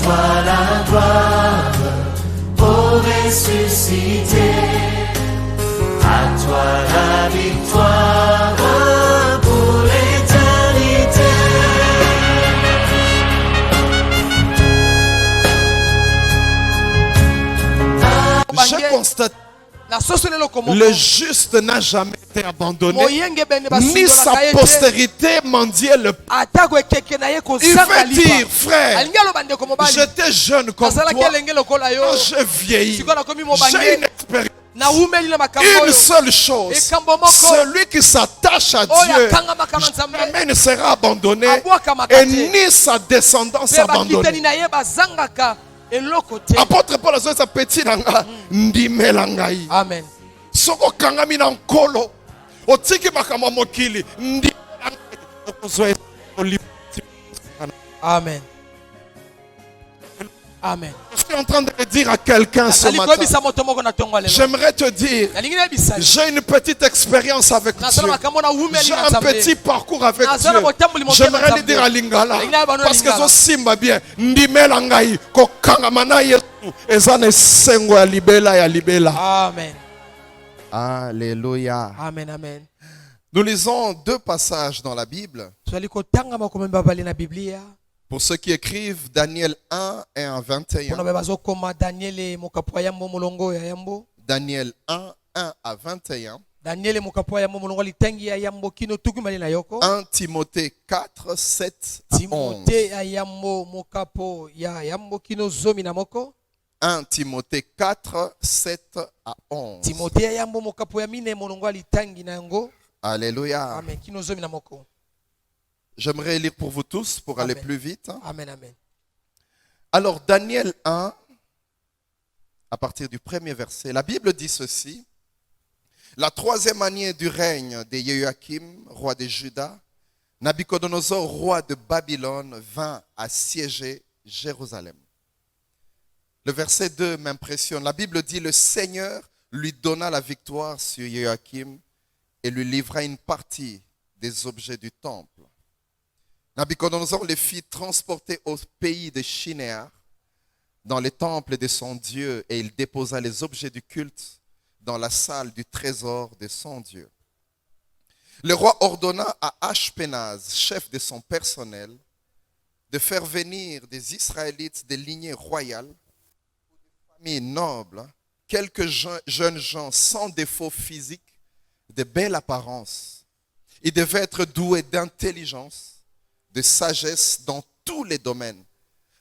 toi la gloire, ô ressuscité. À toi la victoire pour l'éternité. Je constate le juste n'a jamais été abandonné, ni sa postérité mondiale. Il veut dire, frère, j'étais jeune comme toi, quand j'ai vieilli, j'ai une expérience. Une seule chose, celui qui s'attache à Dieu jamais ne sera abandonné et ni sa descendance abandonnée. Apôtre Paul a dit sa petite nanga ndimelangai. Amen. Soko kangami na nkolo otiki makama mokili ndimelangai. Amen. Amen. Je suis en train de le dire à quelqu'un ce matin. J'aimerais te dire, j'ai une petite expérience avec Dieu. J'ai un petit parcours avec Dieu. J'aimerais le dire à Lingala. Parce que je sais bien. Amen. Alléluia. Amen. Amen. Nous lisons deux passages dans la Bible. Pour ceux qui écrivent, Daniel 1 et 1 21. Daniel 1, 1 à 21. 1 Timothée 4, 7 à 11. 1 Timothée 4, 7 à 11. Alléluia. J'aimerais lire pour vous tous pour aller plus vite. Amen, amen. Alors Daniel 1, à partir du premier verset, la Bible dit ceci. La troisième année du règne de Joachim, roi de Juda, Nabuchodonosor, roi de Babylone, vint assiéger Jérusalem. Le verset 2 m'impressionne. La Bible dit, le Seigneur lui donna la victoire sur Joachim et lui livra une partie des objets du temple. Nabuchodonosor les fit transporter au pays de Shinéar, dans les temples de son Dieu, et il déposa les objets du culte dans la salle du trésor de son Dieu. Le roi ordonna à Ashpenaz, chef de son personnel, de faire venir des Israélites de lignée royale, des familles nobles, quelques jeunes gens sans défaut physique, de belle apparence. Ils devaient être doués d'intelligence, de sagesse dans tous les domaines,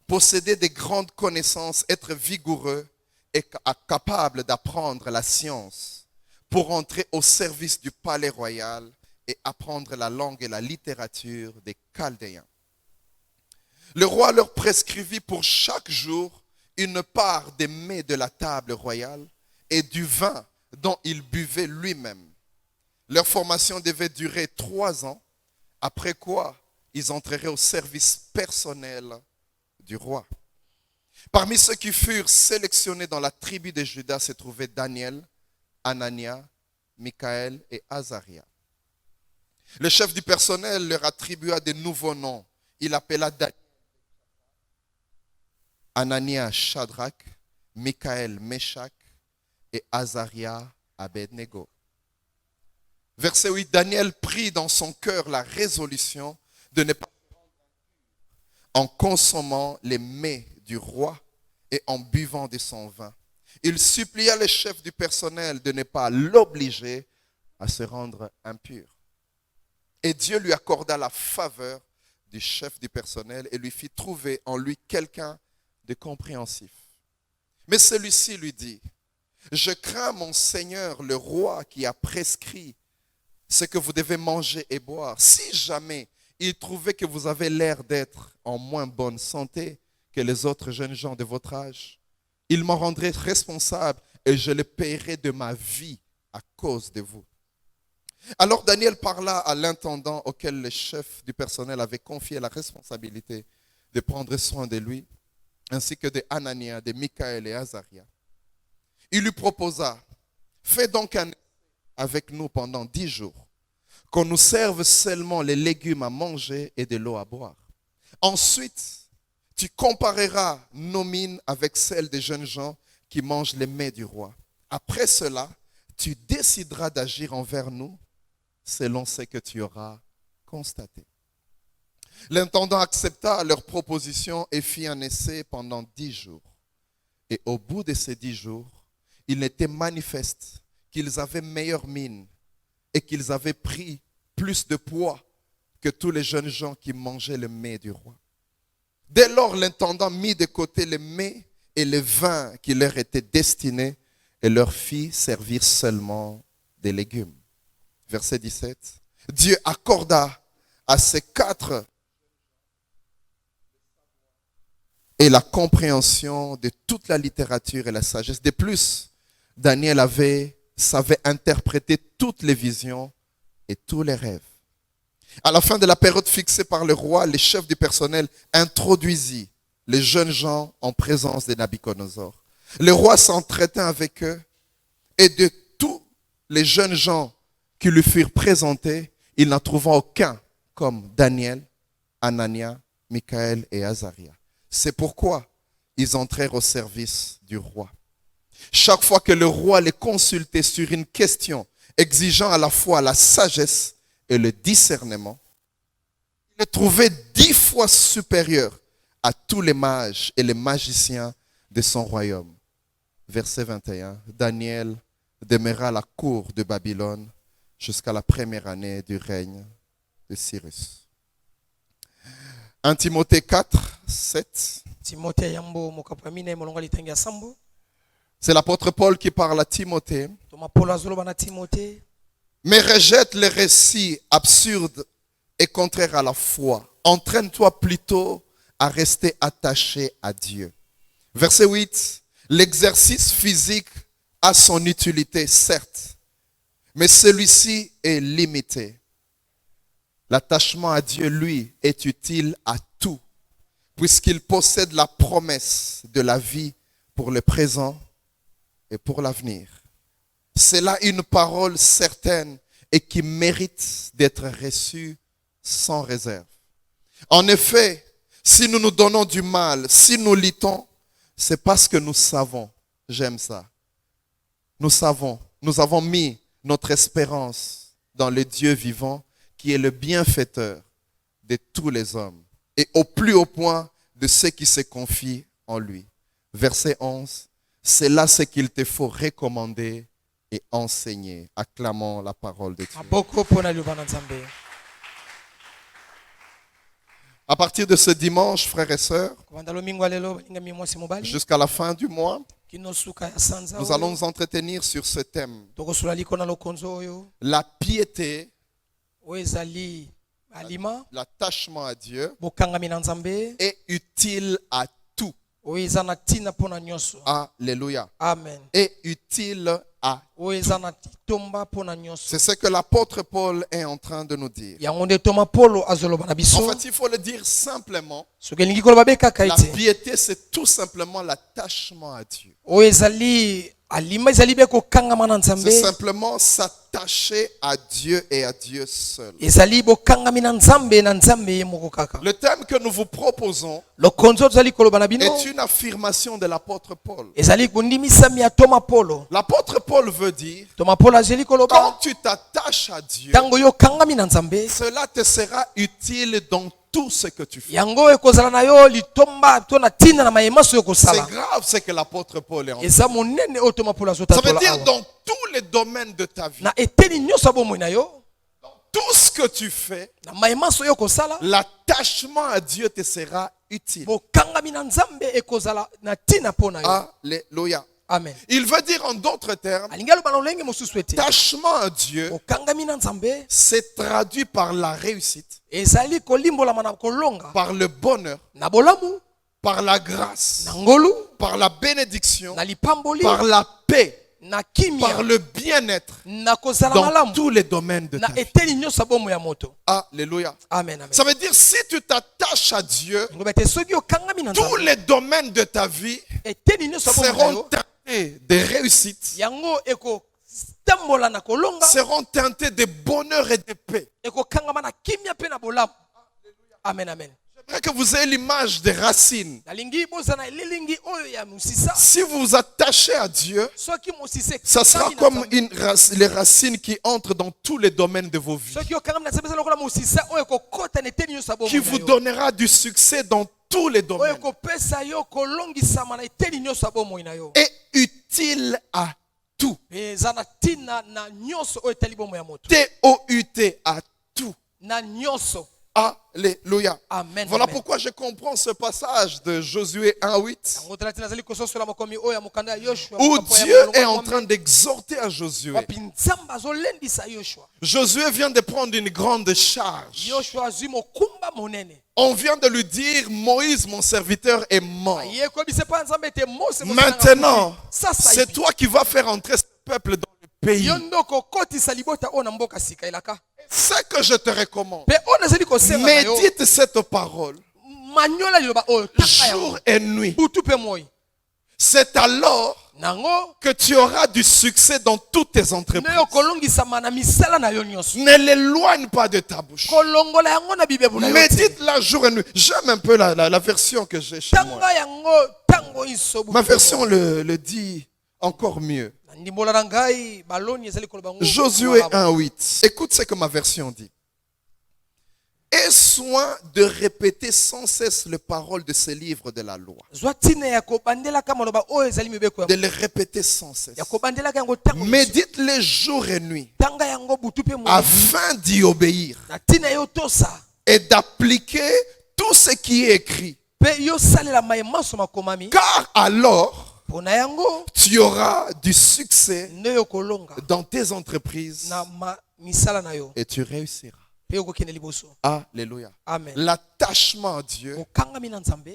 posséder de grandes connaissances, être vigoureux et capable d'apprendre la science pour entrer au service du palais royal et apprendre la langue et la littérature des Chaldéens. Le roi leur prescrivit pour chaque jour une part des mets de la table royale et du vin dont il buvait lui-même. Leur formation devait durer 3 ans, après quoi ils entreraient au service personnel du roi. Parmi ceux qui furent sélectionnés dans la tribu de Juda se trouvaient Daniel, Anania, Michaël et Azaria. Le chef du personnel leur attribua de nouveaux noms. Il appela Daniel, Anania, Shadrach, Michaël, Meshach et Azaria, Abednego. Verset 8, Daniel prit dans son cœur la résolution de ne pas en consommant les mets du roi et en buvant de son vin. Il supplia le chef du personnel de ne pas l'obliger à se rendre impur. Et Dieu lui accorda la faveur du chef du personnel et lui fit trouver en lui quelqu'un de compréhensif. Mais celui-ci lui dit, je crains mon Seigneur le roi qui a prescrit ce que vous devez manger et boire. Si jamais il trouvait que vous avez l'air d'être en moins bonne santé que les autres jeunes gens de votre âge, il m'en rendrait responsable et je le paierai de ma vie à cause de vous. Alors Daniel parla à l'intendant auquel le chef du personnel avait confié la responsabilité de prendre soin de lui, ainsi que de Anania, de Michaël et Azaria. Il lui proposa, fais donc un essai avec nous pendant 10 jours, qu'on nous serve seulement les légumes à manger et de l'eau à boire. Ensuite, Tu compareras nos mines avec celles des jeunes gens qui mangent les mets du roi. Après cela, tu décideras d'agir envers nous selon ce que tu auras constaté. L'intendant accepta leur proposition et fit un essai pendant 10 jours. Et au bout de ces 10 jours, il était manifeste qu'ils avaient meilleure mine et qu'ils avaient pris plus de poids que tous les jeunes gens qui mangeaient le mets du roi. Dès lors, l'intendant mit de côté les mets et les vins qui leur étaient destinés et leur fit servir seulement des légumes. Verset 17. Dieu accorda à ces 4 et la compréhension de toute la littérature et la sagesse. De plus, Daniel savait interpréter toutes les visions et tous les rêves. À la fin de la période fixée par le roi, les chefs du personnel introduisit les jeunes gens en présence de Nabuchodonosor. Le roi s'entretint avec eux et de tous les jeunes gens qui lui furent présentés, il n'en trouva aucun comme Daniel, Anania, Michaël et Azaria. C'est pourquoi ils entrèrent au service du roi. Chaque fois que le roi les consultait sur une question exigeant à la fois la sagesse et le discernement, il les trouvait 10 fois supérieurs à tous les mages et les magiciens de son royaume. Verset 21. Daniel demeura à la cour de Babylone jusqu'à la première année du règne de Cyrus. 1 Timothée 4, 7. C'est l'apôtre Paul qui parle à Timothée. Mais rejette les récits absurdes et contraires à la foi. Entraîne-toi plutôt à rester attaché à Dieu. Verset 8. L'exercice physique a son utilité, certes, mais celui-ci est limité. L'attachement à Dieu, lui, est utile à tout, puisqu'il possède la promesse de la vie pour le présent et pour l'avenir. C'est là une parole certaine et qui mérite d'être reçue sans réserve. En effet, si nous nous donnons du mal, si nous luttons, c'est parce que nous savons, j'aime ça, nous avons mis notre espérance dans le Dieu vivant qui est le bienfaiteur de tous les hommes et au plus haut point de ceux qui se confient en lui. Verset 11, c'est là ce qu'il te faut recommander et enseigner. Acclamons la parole de Dieu. À partir de ce dimanche, frères et sœurs, jusqu'à la fin du mois, nous allons nous entretenir sur ce thème. La piété, l'attachement à Dieu est utile à tout. Alléluia. Amen. Est utile à tout. C'est ce que l'apôtre Paul est en train de nous dire. En fait, il faut le dire simplement. La piété, c'est tout simplement l'attachement à Dieu. C'est simplement s'attacher à Dieu et à Dieu seul. Le thème que nous vous proposons est une affirmation de l'apôtre Paul. L'apôtre Paul veut dire, quand tu t'attaches à Dieu, cela te sera utile dans tout ce que tu fais. C'est grave ce que l'apôtre Paul est en train de dire. Ça veut dire dans tous les domaines de ta vie, dans tout ce que tu fais, l'attachement à Dieu te sera utile. Alléluia. Amen. Il veut dire en d'autres termes, l'attachement à Dieu c'est traduit par la réussite, par le bonheur, par la grâce, par la bénédiction, par la paix, par le bien-être dans tous les domaines de ta vie. Alléluia. Amen. Ça veut dire si tu t'attaches à Dieu, tous les domaines de ta vie seront teintés de réussite, seront teintés de bonheur et de paix. Amen. Amen. Je J'aimerais que vous ayez l'image des racines. nalingi bozana elilingi oyo ya musisa Si vous vous attachez à Dieu, soki musisa ça sera ekangami na comme Nzambe, les racines qui entrent dans tous les domaines de vos vies. soki okangami na Nzambe eza lokola musisa oyo ekokota na eteni nyonso ya bomoi Qui na vous yo. donnera du succès dans tous les oyo domaines. ekopesa yo kolongisama na eteni nyonso ya bomoi na yo Et utile à tout. eza na ntina na nyonso oyo etali bomoi ya moto T-O-U-T, à tout. na nyonso. Alléluia. Amen. Voilà Amen. pourquoi je comprends ce passage de Josué 1:8 yango tala tina azali kososola makomi oyo ya mokanda ya Yoshua où makambo ya Dieu molongo est ya en Ngombe. train d'exhorter à Josué. wapi Nzambe azolendisa Yoshua. Josué vient de prendre une grande charge. Yoshua azwi mokumba monene On vient de lui dire, Moïse, mon serviteur, est mort. aye koyebisa mpa Nzambe ete Mose Maintenant, sasa c'est toi qui vas faire entrer ce peuple dans le pays. yo ndoko okotisa libota oyo na mboka sika elaka C'est que je te recommande. mpe oyo nazali kosenga na yo Médite cette parole manyola liloba oyo taka yango jour et nuit. butu mpe moi C'est alors nango que tu auras du succès dans toutes tes nde entreprises. yo kolongisama na misala na yo nyonso Ne l'éloigne pas de ta bouche. kolongola yango na bibebu na yo te. Médite-la jour et nuit. J'aime un peu la version que j'ai chez moi. tanga yango tango iso Ma version le dit encore mieux. na ndimbola na ngai baloni ezali koloba ngo Josué 1:8. Écoute ce que ma version dit. Aie soin de répéter sans cesse les paroles de ces livres de la loi. zwa ntina ya kobandelaka maloba oyo ezali mibeko ya De les répéter sans cesse. ya kobandelaka yango tango nyonso. Médite-les jour et nuit tanga yango butu mpe moi afin d'y obéir na ntina yo tosa et d'appliquer tout ce qui est écrit. mpe yo salela mayemaso makomami Car alors, mpona yango tu auras du succès nde yo kolonga dans tes entreprises na misala na yo et tu réussiras. mpe yo kokende liboso. Alléluia. Amen. L'attachement à Dieu kokangami na Nzambe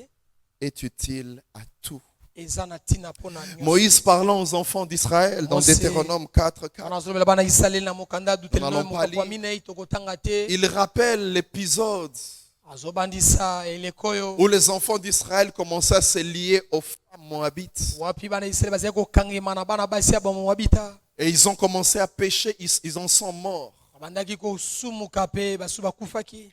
est utile à tout. eza na ntina mpona nyonso. Moïse parlant aux enfants d'Israël dans Mose. Deutéronome 4:4. wana azolobela bana Israele na mokanda aduteli Nous nayo n'allons pas mokapo wa lire. minei tokotanga te Il rappelle l'épisode azobandisa eleko oyo où les enfants d'Israël commençaient à se lier aux femmes moabites. wapi bana Israele bazali kokangema na bana basi ya bamoabita Et ils ont commencé à pécher, ils en sont morts. babandaki kosumuka mpe basu bakufaki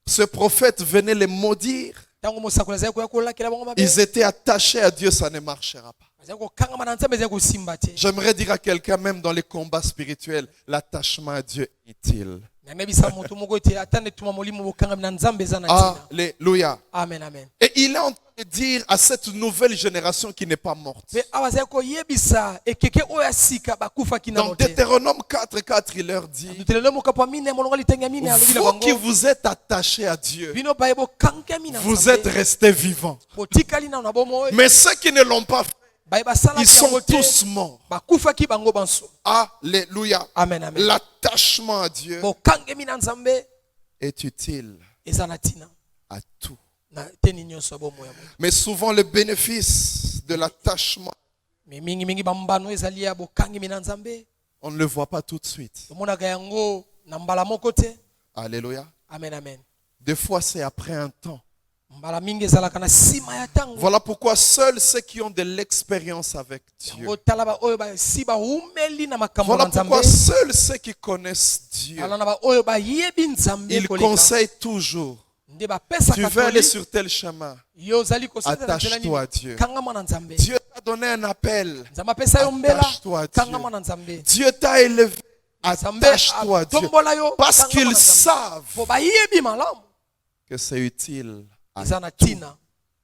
Ce prophète venait les maudire. ntango mosakoli azali koya kolakela bango mabe Ils étaient attachés à Dieu, ça ne marchera pas. bazali kokangama na Nzambe ezali kosimba te. J'aimerais dire à quelqu'un, même dans les combats spirituels, l'attachement à Dieu est utile. namebisa moto moko ete ata nde tuma molimo bokangami na Nzambe eza na ntina. Alléluia. Amen, amen. Et il est en train de dire à cette nouvelle génération qui n'est pas morte. mpe awa azali koyebisa ekeke oyo ya sika bakufaki Dans nano te. Deutéronome 4:4, il leur dit, dutelelo mokapo ya mine molongo litenge ya mine alobi na vous qui bango vous êtes attachés à Dieu, bino baye bokangami na vous êtes Nzambe restés vivants. botikali nano na bomoi Mais ceux qui ne l'ont pas fait, baye ils basalaki sont yango te tous morts. bakufaki bango banso. Alléluia. Amen, amen. L'attachement à Dieu bokangami na Nzambe est utile eza na ntina à tout. na teni nyonso ya bomoi ya moto. Mais souvent le bénéfice de l'attachement, me mingimingi bambano ezali ya bokangami na Nzambe on ne le voit pas tout de suite. tomonaka yango na mbala moko te. Alléluia. Amen, amen. Des fois, c'est après un temps. mbala mingi ezalaka na nsima ya ntango. Voilà pourquoi seuls ceux qui ont de l'expérience avec Dieu, yango tala baoyo basi bawumeli na makambo voilà na Nzambe pourquoi seuls ceux qui connaissent Dieu, tala na baoyo bayebi Nzambe ils koleka conseillent toujours, nde tu bapesaka veux aller toli sur tel chemin, yo ozali kosenza na nzela attache-toi à nini Dieu. kangama na Nzambe. Dieu t'a donné un appel, Nzambe apesa yo mbela attache-toi à Dieu. kangama na Nzambe. Dieu t'a élevé, Nzambe attache-toi à Dieu. atombola yo Parce kangama qu'ils na Nzambe. savent po bayebi malamu que c'est utile à eza na ntina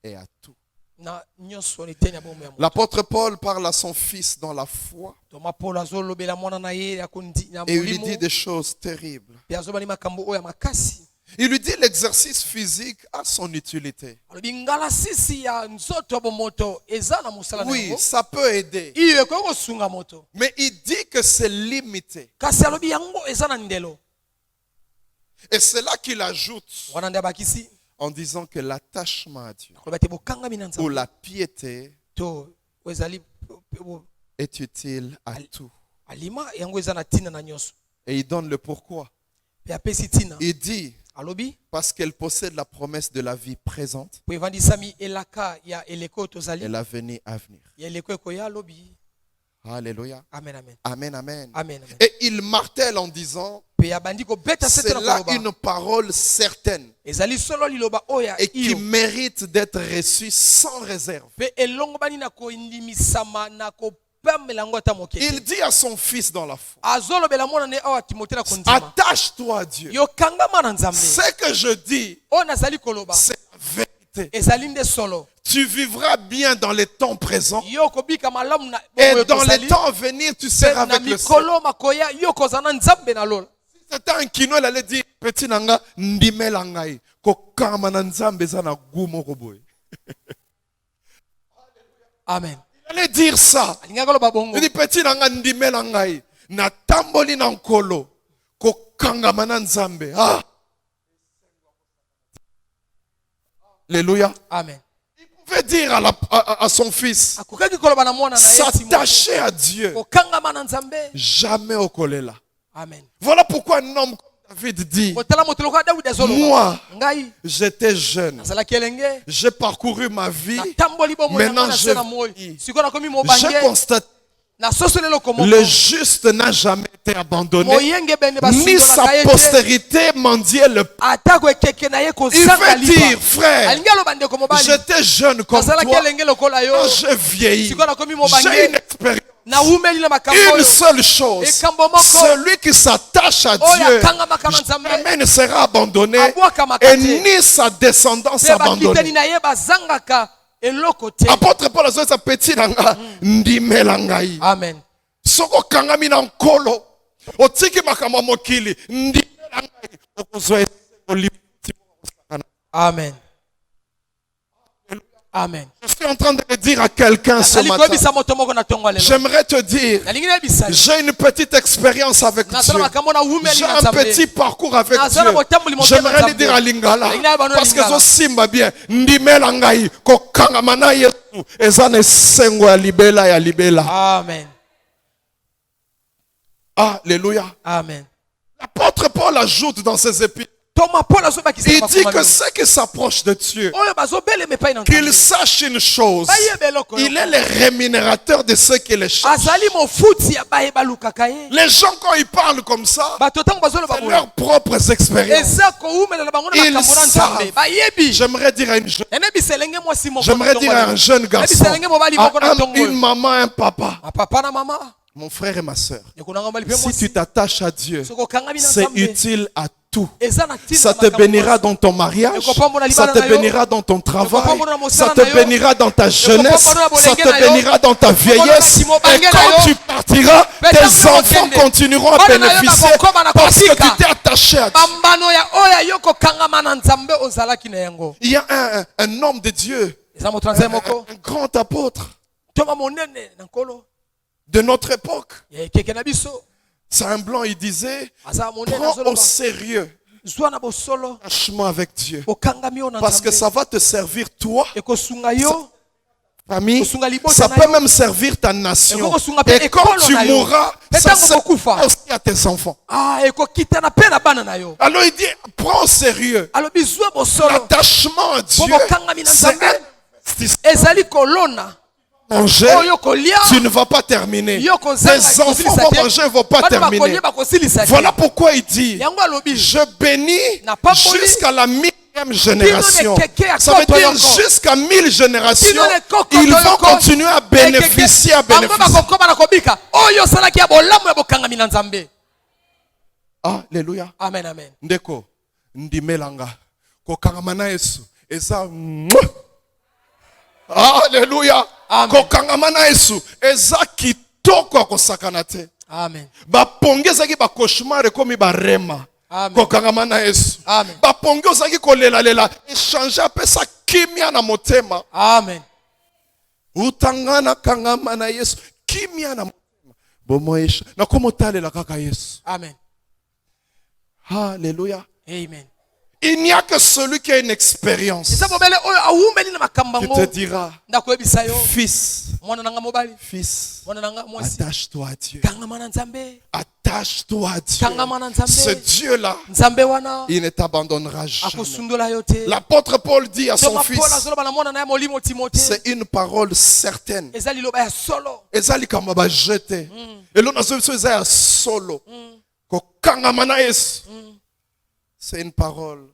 et à tout. na nyonso liteni ya bomoi ya moto. L'apôtre Paul parle à son fils dans la foi toma Paulo azolobela mwana na ye ya na et il lui molimo dit des choses terribles. mpe azobali makambo oyo ya makasi. Il lui dit l'exercice physique a son utilité. alobi ngalasisi ya nzoto ya bomoto eza na mosala na Oui, yango ça peut aider. iyo ekoki kosunga moto Mais il dit que c'est limité. kasi alobi yango eza na ndelo. Et c'est là qu'il ajoute wana nde abakisi en disant que l'attachement à Dieu koloba te bokangami na ou Nzambe la piété to oyo ezali est utile à tout. alima yango eza na ntina na nyonso. Et il donne le pourquoi. mpe apesi ntina Il dit alobi parce qu'elle possède la promesse de la vie présente po evandisami elaka ya eleko oyo tozali et l'avenir à venir. ya eleko ekoya alobi Alléluia. Amen, amen. Amen, amen. Amen, amen. Et il martèle en disant, Pe abandi kobeta sete c'est na là koloba. une parole certaine Ezali solo liloba oya et qui iyo. mérite d'être reçue sans réserve. Pe elongo bani na koindimisama na kopamela ngo ata moke. Il dit à son fils dans la foi, Azolobela mwana ne awa Timothée na kondima. attache-toi à Dieu. Yo kangama na Nzambe. Ce que je dis, O nazali koloba. c'est la vérité. Ezali nde solo. Tu vivras bien dans les temps présents. Yo kobika malamu na Et dans les temps à venir, tu seras na avec le Seigneur. mikolo makoya yo kozana Nzambe na lola. C'était un kino, il allait dire, petit nanga, ndimela ngai, kokama na nzambe za na gumo koboy. Amen. Il allait dire ça. Alinga koloba bongo. Il dit, petit nanga, ndimela ngai, na tamboli na nkolo, kokanga na nzambe. Ah. Alléluia. Amen. Il pouvait dire à son fils, Akokaki koloba na mwana na Yesu. s'attacher à Dieu, Kokangama na Nzambe. jamais au kolela. Amen. Voilà pourquoi un homme comme David dit, Kotala moto lokola Daudi azoloba. moi, Ngai j'étais jeune, nazalaki elenge. j'ai parcouru ma vie, Natamboli bomo na maintenant mwana je se na moyo. vis. Siko nakomi j'ai mobange. constaté Na sosolelo komoko. le juste n'a jamais été abandonné, Moyenge bene ni basindola sa kaye te. postérité mendiait le pain. Atako ekeke na ye Il kozanga veut dire, lipa. frère, Alingi aloba ndeko mobali. j'étais jeune comme Nazalaki toi, elenge lokola yo. quand j'ai vieilli, Siko nakomi j'ai mobange. une expérience. Na umeli na makambo Une oyo. seule chose, Ekambo moko. celui qui s'attache à Oyo Dieu akanga makama Nzambe. jamais ne sera abandonné Abwaka et makate. ni sa descendance Pe bakitani abandonnée. na ye bazangaka eloko te. Apôtre Paul a dit sa petite nanga ndimela ngai. Amen. Soko kangami na nkolo otiki makambo mokili ndimela ngai okozwa Amen. Amen. Je suis en train de le dire à quelqu'un ce Nazali matin. koyebisa moto moko na tongo lelo. J'aimerais te dire, Nalingi nayebisa yo. j'ai une petite expérience avec Dieu. Nazala makambo na umeli J'ai na un Nzambe. petit parcours avec Nazala Dieu. botamboli motema J'aimerais Nzambe. lui dire à Lingala, Nalingi nayebano parce que Lingala. zo simba bien, ndimela ngai kokangama na Yesu eza na esengo ya libela. Amen. Alléluia. Amen. L'apôtre Paul ajoute dans ses épîtres, Toma Paul azobakisa il dit makomami. que ceux qui s'approchent de Dieu, Oyo bazobele mepai na qu'ils Nzambe. sachent une chose, Bayebe eloko yo. il est le rémunérateur de ceux qui les cherchent. Azali mofuti ya baye balukaka ye. Les gens quand ils parlent comme ça, Bato tango bazoloba c'est boye. leurs propres expériences. Eza koumela na bango na Ils makambo na savent. Nzambe. Bayebi. J'aimerais dire à une jeune, Enebisa elenge mwasi moko. j'aimerais dire à un jeune garçon, à une maman, un papa, Papa na mama. mon frère et ma soeur, Ekonanga mali pe si mwasi. tu t'attaches à Dieu, Soko kangami na c'est Nzambe. utile à tout. Eza na tina Ça te makambo bénira mwasi. dans ton mariage, ça te bénira dans ton travail, ça te bénira dans ta jeunesse, ça te bénira dans ta vieillesse. Et quand tu partiras, tes enfants continueront à bénéficier parce que tu t'es attaché à Dieu. Bambano ya oya yoko kangama na Nzambe ozalaki na yango. Il y a un homme de Dieu, Eza moto nzambe moko. un grand apôtre Toma monene na nkolo. de notre époque. Ya keke na biso. C'est un blanc, il disait, Aza monene prends au azoloba. sérieux Zwa na bosolo. l'attachement avec Dieu. Okangami ona Parce que Nzambe. ça va te servir toi, Ekosunga yo. famille, Kosunga libota ça na peut yo. même servir ta nation. Kosunga pe Et quand ekolo tu na yo. mourras, Pe ça tango bokufa. sert aussi à tes enfants. Ah, ekokita na pe na bana na yo. Alors il dit, prends au sérieux Alobi zwa bosolo. l'attachement à Dieu. Bomokangami na C'est Nzambe. un investissement. Ezali kolona. Manger, Oyo kolia. tu ne vas pas terminer. Yo kozanga Tes enfants kosilisa vont te. manger, ne vont pas Bana terminer. bakolia bakosilisa te. Voilà pourquoi il dit, Yango alobi. je bénis Na pamboli. jusqu'à la millième génération. Bino ne keke Ça veut akoto dire yoko. jusqu'à 1000 générations, Bino ne koko ils vont yoko. continuer à bénéficier, à Bango bénéficier. bakokoma na kobika. Oyo salaki ya bolamu ya bokangami na Nzambe. Alléluia. Amen, amen. Ndeko, ndimelanga. Kokangama na Yesu. Eza. Alléluia. Amen. Kokangama na Yesu. Eza kitoko ya kosakana te. Amen. Bapongi ezaki ba cauchemar ekomi barema. Amen. Kokangama na Yesu. Amen. Bapongi ozaki kolelalela. Échanger apesa kimia na motema. Amen. Utangana kangama na Yesu. Kimia na motema. Bomoesha. Na komotalela kaka Yesu. Amen. Alléluia. Amen. Il n'y a que celui qui a une expérience Eza bobele oyo awumeli na makambo qui ngo. te dira, Ndakoyebisa yo. fils, mwana nanga mobali, fils, mwana nanga mwasi, attache-toi à Dieu. kangama na Nzambe, Attache-toi à Dieu. kangama na Nzambe. Ce Dieu-là, Nzambe wana il ne t'abandonnera jamais. akosundola yo te. L'apôtre Paul dit à son Toma fils, Paul azoloba na mwana na ye molimo Timote, c'est une parole certaine. eza liloba ya solo. ezali kama bajete elo nazo biso eza ya solo kokangama na Yesu. C'est une parole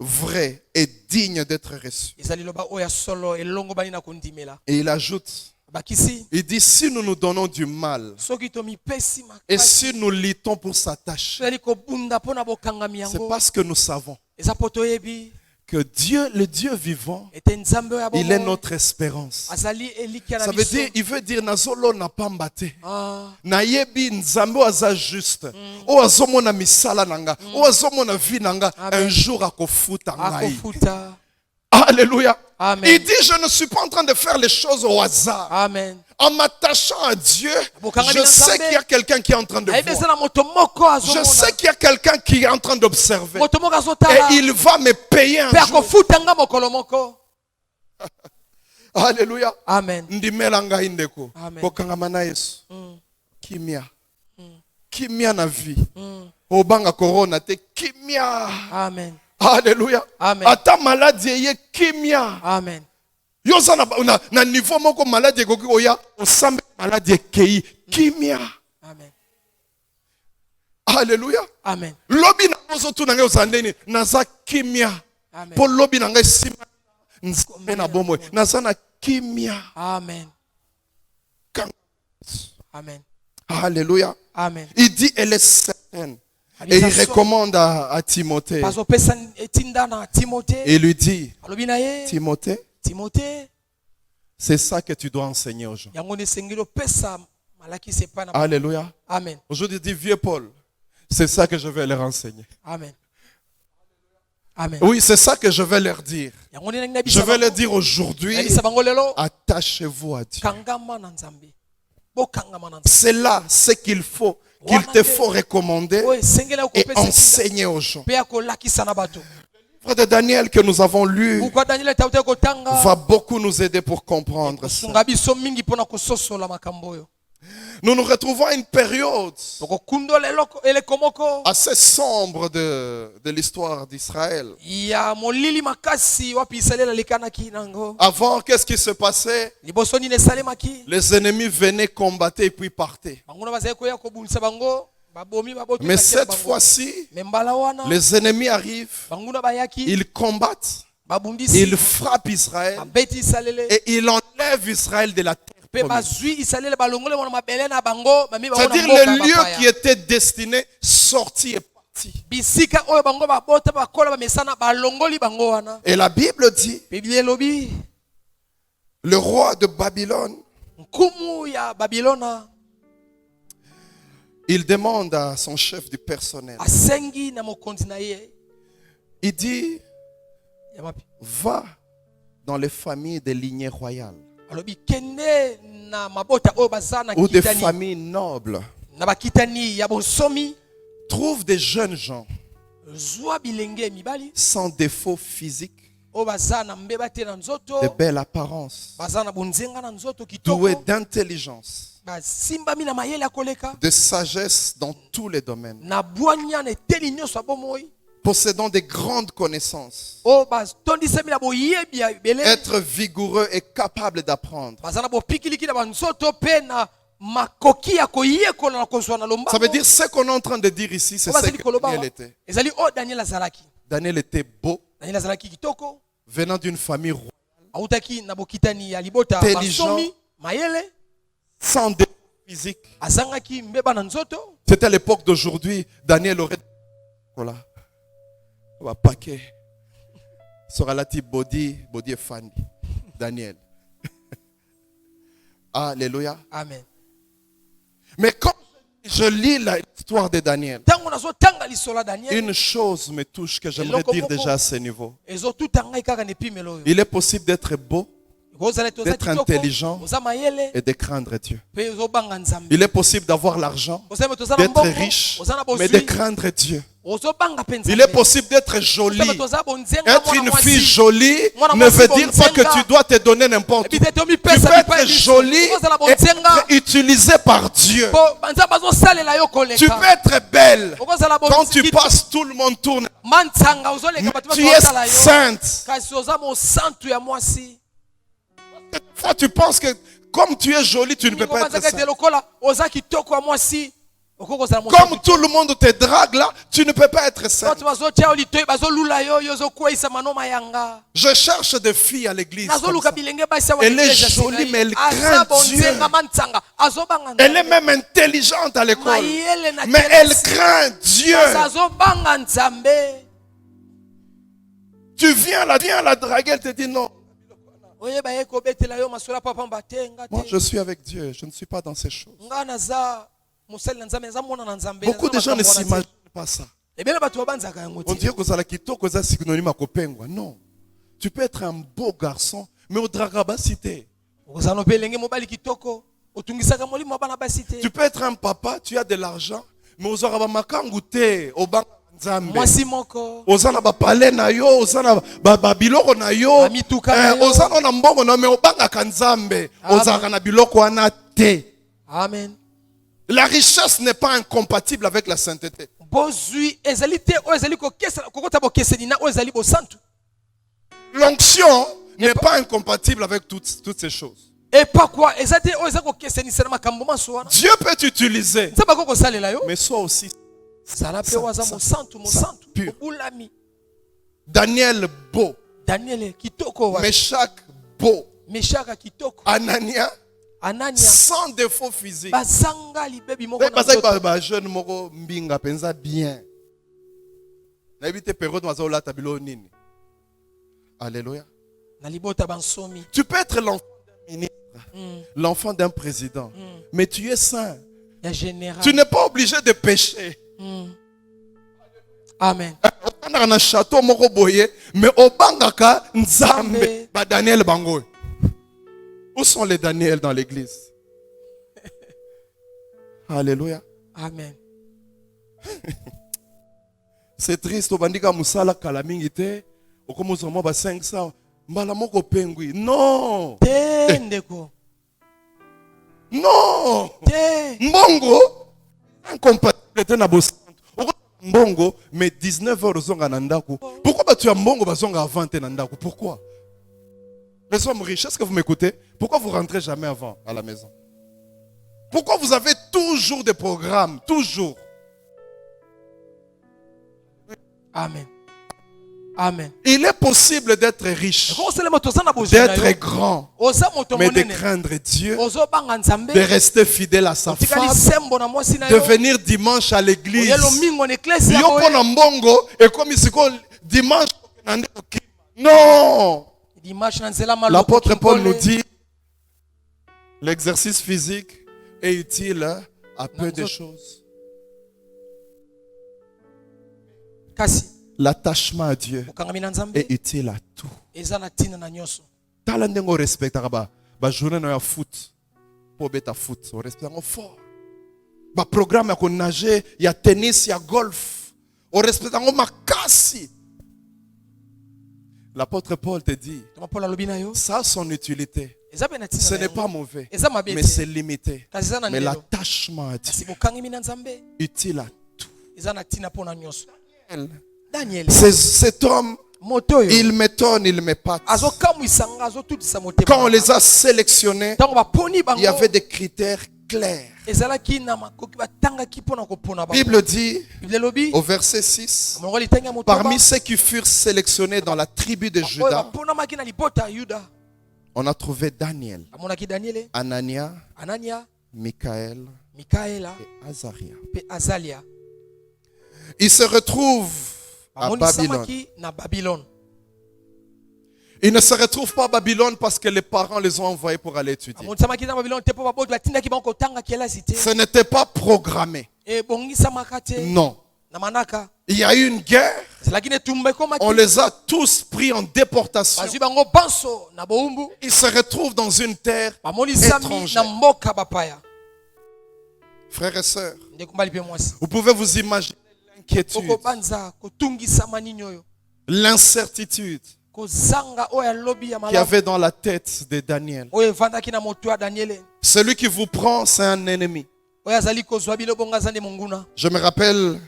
vraie et digne d'être reçue. Eza liloba oya solo elongo bani na kondimela. Et il ajoute, Bakisi il dit, si nous nous donnons du mal soki tomipesi et makasi si nous luttons pour s'attacher, ezali kobunda mpona bokangami c'est yango. parce que nous savons Eza po toyebi que Dieu, le Dieu vivant, ete Nzambe oyo ya il est bomoi notre espérance. azali elikia na Ça veut biso. dire, il veut dire, nazolo na pamba te. Ah, Nayebi nzambe oyo aza juste oyo azomona misala na nga oyo azomona vie na nga Amen. un jour akofuta ngai. akofuta. Alléluia. Amen. Il dit, je ne suis pas en train de faire les choses au hasard. Amen. En m'attachant à Dieu, Bokangami je na sais Nzambe. qu'il y a quelqu'un qui est en train de Ayebi eza voir. na moto moko Je azomona. sais qu'il y a quelqu'un qui est en train d'observer. Moto moko azotala. Et il va me payer un Pe jour. akofuta nga mokolo moko. Alléluia. Amen. Ndimela ngai ndeko. Amen. Kokangama na Yesu. Kimia. Kimia na vie. Obanga corona te kimia. Amen. Alléluia. Amen. Ata maladie ye kimia. Amen. Yo za na niveau moko maladie koki oya osambe maladie kei kimia. Amen. Alléluia. Amen. Lobi na ozo tu na ngai osandeni naza kimia. Amen. Po lobi na ngai sima nzambe na bomo naza na kimia. Amen. Kan- Amen. Alléluia. Amen. Il dit elle est certaine. Et il recommande à Timothée. Bazopesa etinda na Timote. Et il lui dit, Alobi na ye, Timothée, Timote, c'est ça que tu dois enseigner aux gens. yango ne sengelo pesa malakisi epai na. Alléluia. Amen. Aujourd'hui, il dit, vieux Paul, c'est ça que je vais leur enseigner. Amen. Amen. Oui, c'est ça que je vais leur dire. Yango ne ngi na Je vais leur dire aujourd'hui, Nabisa bango lelo, attachez-vous à Dieu. kangama na Nzambe. Bo kangama na Nzambe. C'est là ce qu'il faut recommander Oye sengela et ukopesa enseigner aux gens. pe akolakisa na bato. Le livre de Daniel que nous avons lu Pourquoi Daniel taute kotanga? va beaucoup nous aider pour comprendre ça. Sunga biso mingi pona kososola makambo oyo. Nous nous retrouvons à une période Tokokundola eloko elekomoko. assez sombre de l'histoire d'Israël. Ya molili makasi wapi Israeli likanaki nango. Avant, qu'est-ce qui se passait? Liboso ni nesalemaki. Les ennemis venaient combattre et puis partaient. Bango na bazali koya kobunisa bango. Babomi baboto. Mais cette fois-ci, membala wana. les ennemis arrivent, Bango na bayaki. ils combattent, Babundisi. ils frappent Israël Babeti Israeli. et ils enlèvent Israël de la terre Pe promise. bazui Israeli balongole mona mabele na bango. Mami bango na C'est-à-dire mboka le lieu bapaya. qui était destiné, sorti et parti. Bisika oyo bango babota bakola bamesana balongoli bango wana. Et la Bible dit, Biblia elobi le roi de Babylone, nkumu ya Babilona il demande à son chef du personnel, asengi na mokonzi na ye il dit, ya mapi. va dans les familles des lignées royales Alobi kende na mabota oyo baza na ou des kitani familles nobles. na bakitani ya bonsomi Trouve des jeunes gens zwa bilenge mibali sans défaut physique, oyo baza na mbeba te na nzoto de belle apparence, baza na bonzenga na nzoto doués kitoko d'intelligence, basimbami na mayele ya koleka de sagesse dans tous les domaines, na bwanya na eteli nyonso ya bomoi possédant des grandes connaissances, oyo batondisami na boyebi ya ebele être vigoureux et capable d'apprendre. baza na bopikiliki na banzoto mpe na makoki ya koyekola na kozwa na Ça lombango. veut dire ce qu'on est en train de dire ici, c'est Oyo ce bazali que koloba Daniel wa. était. Ezali oyo Daniel azalaki. Daniel était beau, Daniel azalaki kitoko venant d'une famille royale, autaki na bokitani ya libota Intelligent. basomi mayele sans défaut physique. azangaki mbeba na nzoto. C'était à l'époque d'aujourd'hui, Daniel aurait... Voilà. On va paquet. Sera là, body et Fanny. Daniel. Alléluia. Amen. Mais quand je lis l'histoire de Daniel, Tango nazotanga lisolo ya Daniel une chose me touche que j'aimerais dire déjà à ce niveau. ezotuta ngai kaka na epimelo oyo. Il est possible d'être beau Ozala ete oza d'être kitoko, intelligent oza mayele et de craindre Dieu. mpe ozobanga Nzambe. Il est possible d'avoir l'argent, Ozala ete oza na d'être mbongo, riche, oza na mais de bozwi, craindre Dieu. Il est possible d'être jolie. Être une fille jolie ne veut dire pas que tu dois te donner n'importe où. Tu peux être jolie et être utilisée par Dieu. Tu peux être belle. Quand tu passes, tout le monde tourne. Tu es sainte. Fois, tu penses que comme tu es jolie, tu ne peux pas être sainte. Comme tout le monde te drague là, tu ne peux pas être sainte. Je cherche des filles à l'église. Elle est jolie, mais elle craint Dieu. Elle est même intelligente à l'école, mais elle craint Dieu. Tu viens la draguer, elle te dit non. Moi, je suis avec Dieu, je ne suis pas dans ces choses. Beaucoup de gens ne s'imaginent pas ça. On dirait que ça kitoko ça synonyme à kopengwa. Non. Tu peux être un beau garçon, mais au dragaba cité. Tu peux être un papa, tu as de l'argent, mais aux araba makangute, au banc nzambe. Ozana ba palais na yo, ozana ba biloko na yo. Ozana na mbongo na mais au banc nzambe. Ozana na biloko ana te. Amen. La richesse n'est pas incompatible avec la sainteté. L'onction n'est pas incompatible avec toutes ces choses. Dieu peut t'utiliser, mais sois aussi pur. Daniel beau, Meshach beau, Anania sans défaut physique. Jeune moko mbinga penza bien. Alléluia. Tu peux être l'enfant d'un ministre, l'enfant d'un président, mais tu es saint. Tu n'es pas obligé de pécher. Amen. On a un château moko boye, mais au bangaka nzambe ba Daniel bango. Où sont les Daniel dans l'église? Alléluia. Amen. C'est triste. Obandika musala kalamingite. Okomozoma ba 500. Mbala moko pengui. Non. Non. Mbongo. Incompatible na bosanto. Mbongo, mais 19h zonga nandaku. Pourquoi tu as mbongo bazonga avant te nandaku? Pourquoi? Les hommes riches, est-ce que vous m'écoutez? Pourquoi vous rentrez jamais avant à la maison? Pourquoi vous avez toujours des programmes? Toujours. Amen. Amen. Il est possible d'être riche, d'être grand, mais de craindre Dieu, de rester fidèle à sa femme, de venir dimanche à l'église. Dimanche, non. L'apôtre Paul nous dit, l'exercice physique est utile à peu de choses. L'attachement à Dieu est utile à tout. Talandengo respecte ba journée na foot pour beta foot, on respecte fort. Ba programme ya ko nager, ya tennis, ya golf, on respecte makasi. L'apôtre Paul te dit, ça a son utilité. Ce n'est pas mauvais, mais c'est limité. Mais l'attachement à Dieu, utile à tout. Daniel. Cet homme, il m'étonne, il m'épate. Quand on les a sélectionnés, il y avait des critères clairs. La Bible dit, au verset 6, parmi ceux qui furent sélectionnés dans la tribu de Juda, on a trouvé Daniel, Anania, Michaël et Azaria. Ils se retrouvent à Babylone. Ils ne se retrouvent pas à Babylone parce que les parents les ont envoyés pour aller étudier. Ce n'était pas programmé. Non. Il y a eu une guerre. On les a tous pris en déportation. Ils se retrouvent dans une terre étrangère. Frères et sœurs, vous pouvez vous imaginer l'inquiétude, okobanza kotungisama nini oyo l'incertitude kozanga oyo alobi ya qu'il y malamu avait dans la tête de Daniel. oyo evandaki na moto ya daniele Celui qui vous prend, c'est un ennemi. oyo azali kozwa bino bongo aza nde monguna Je me rappelle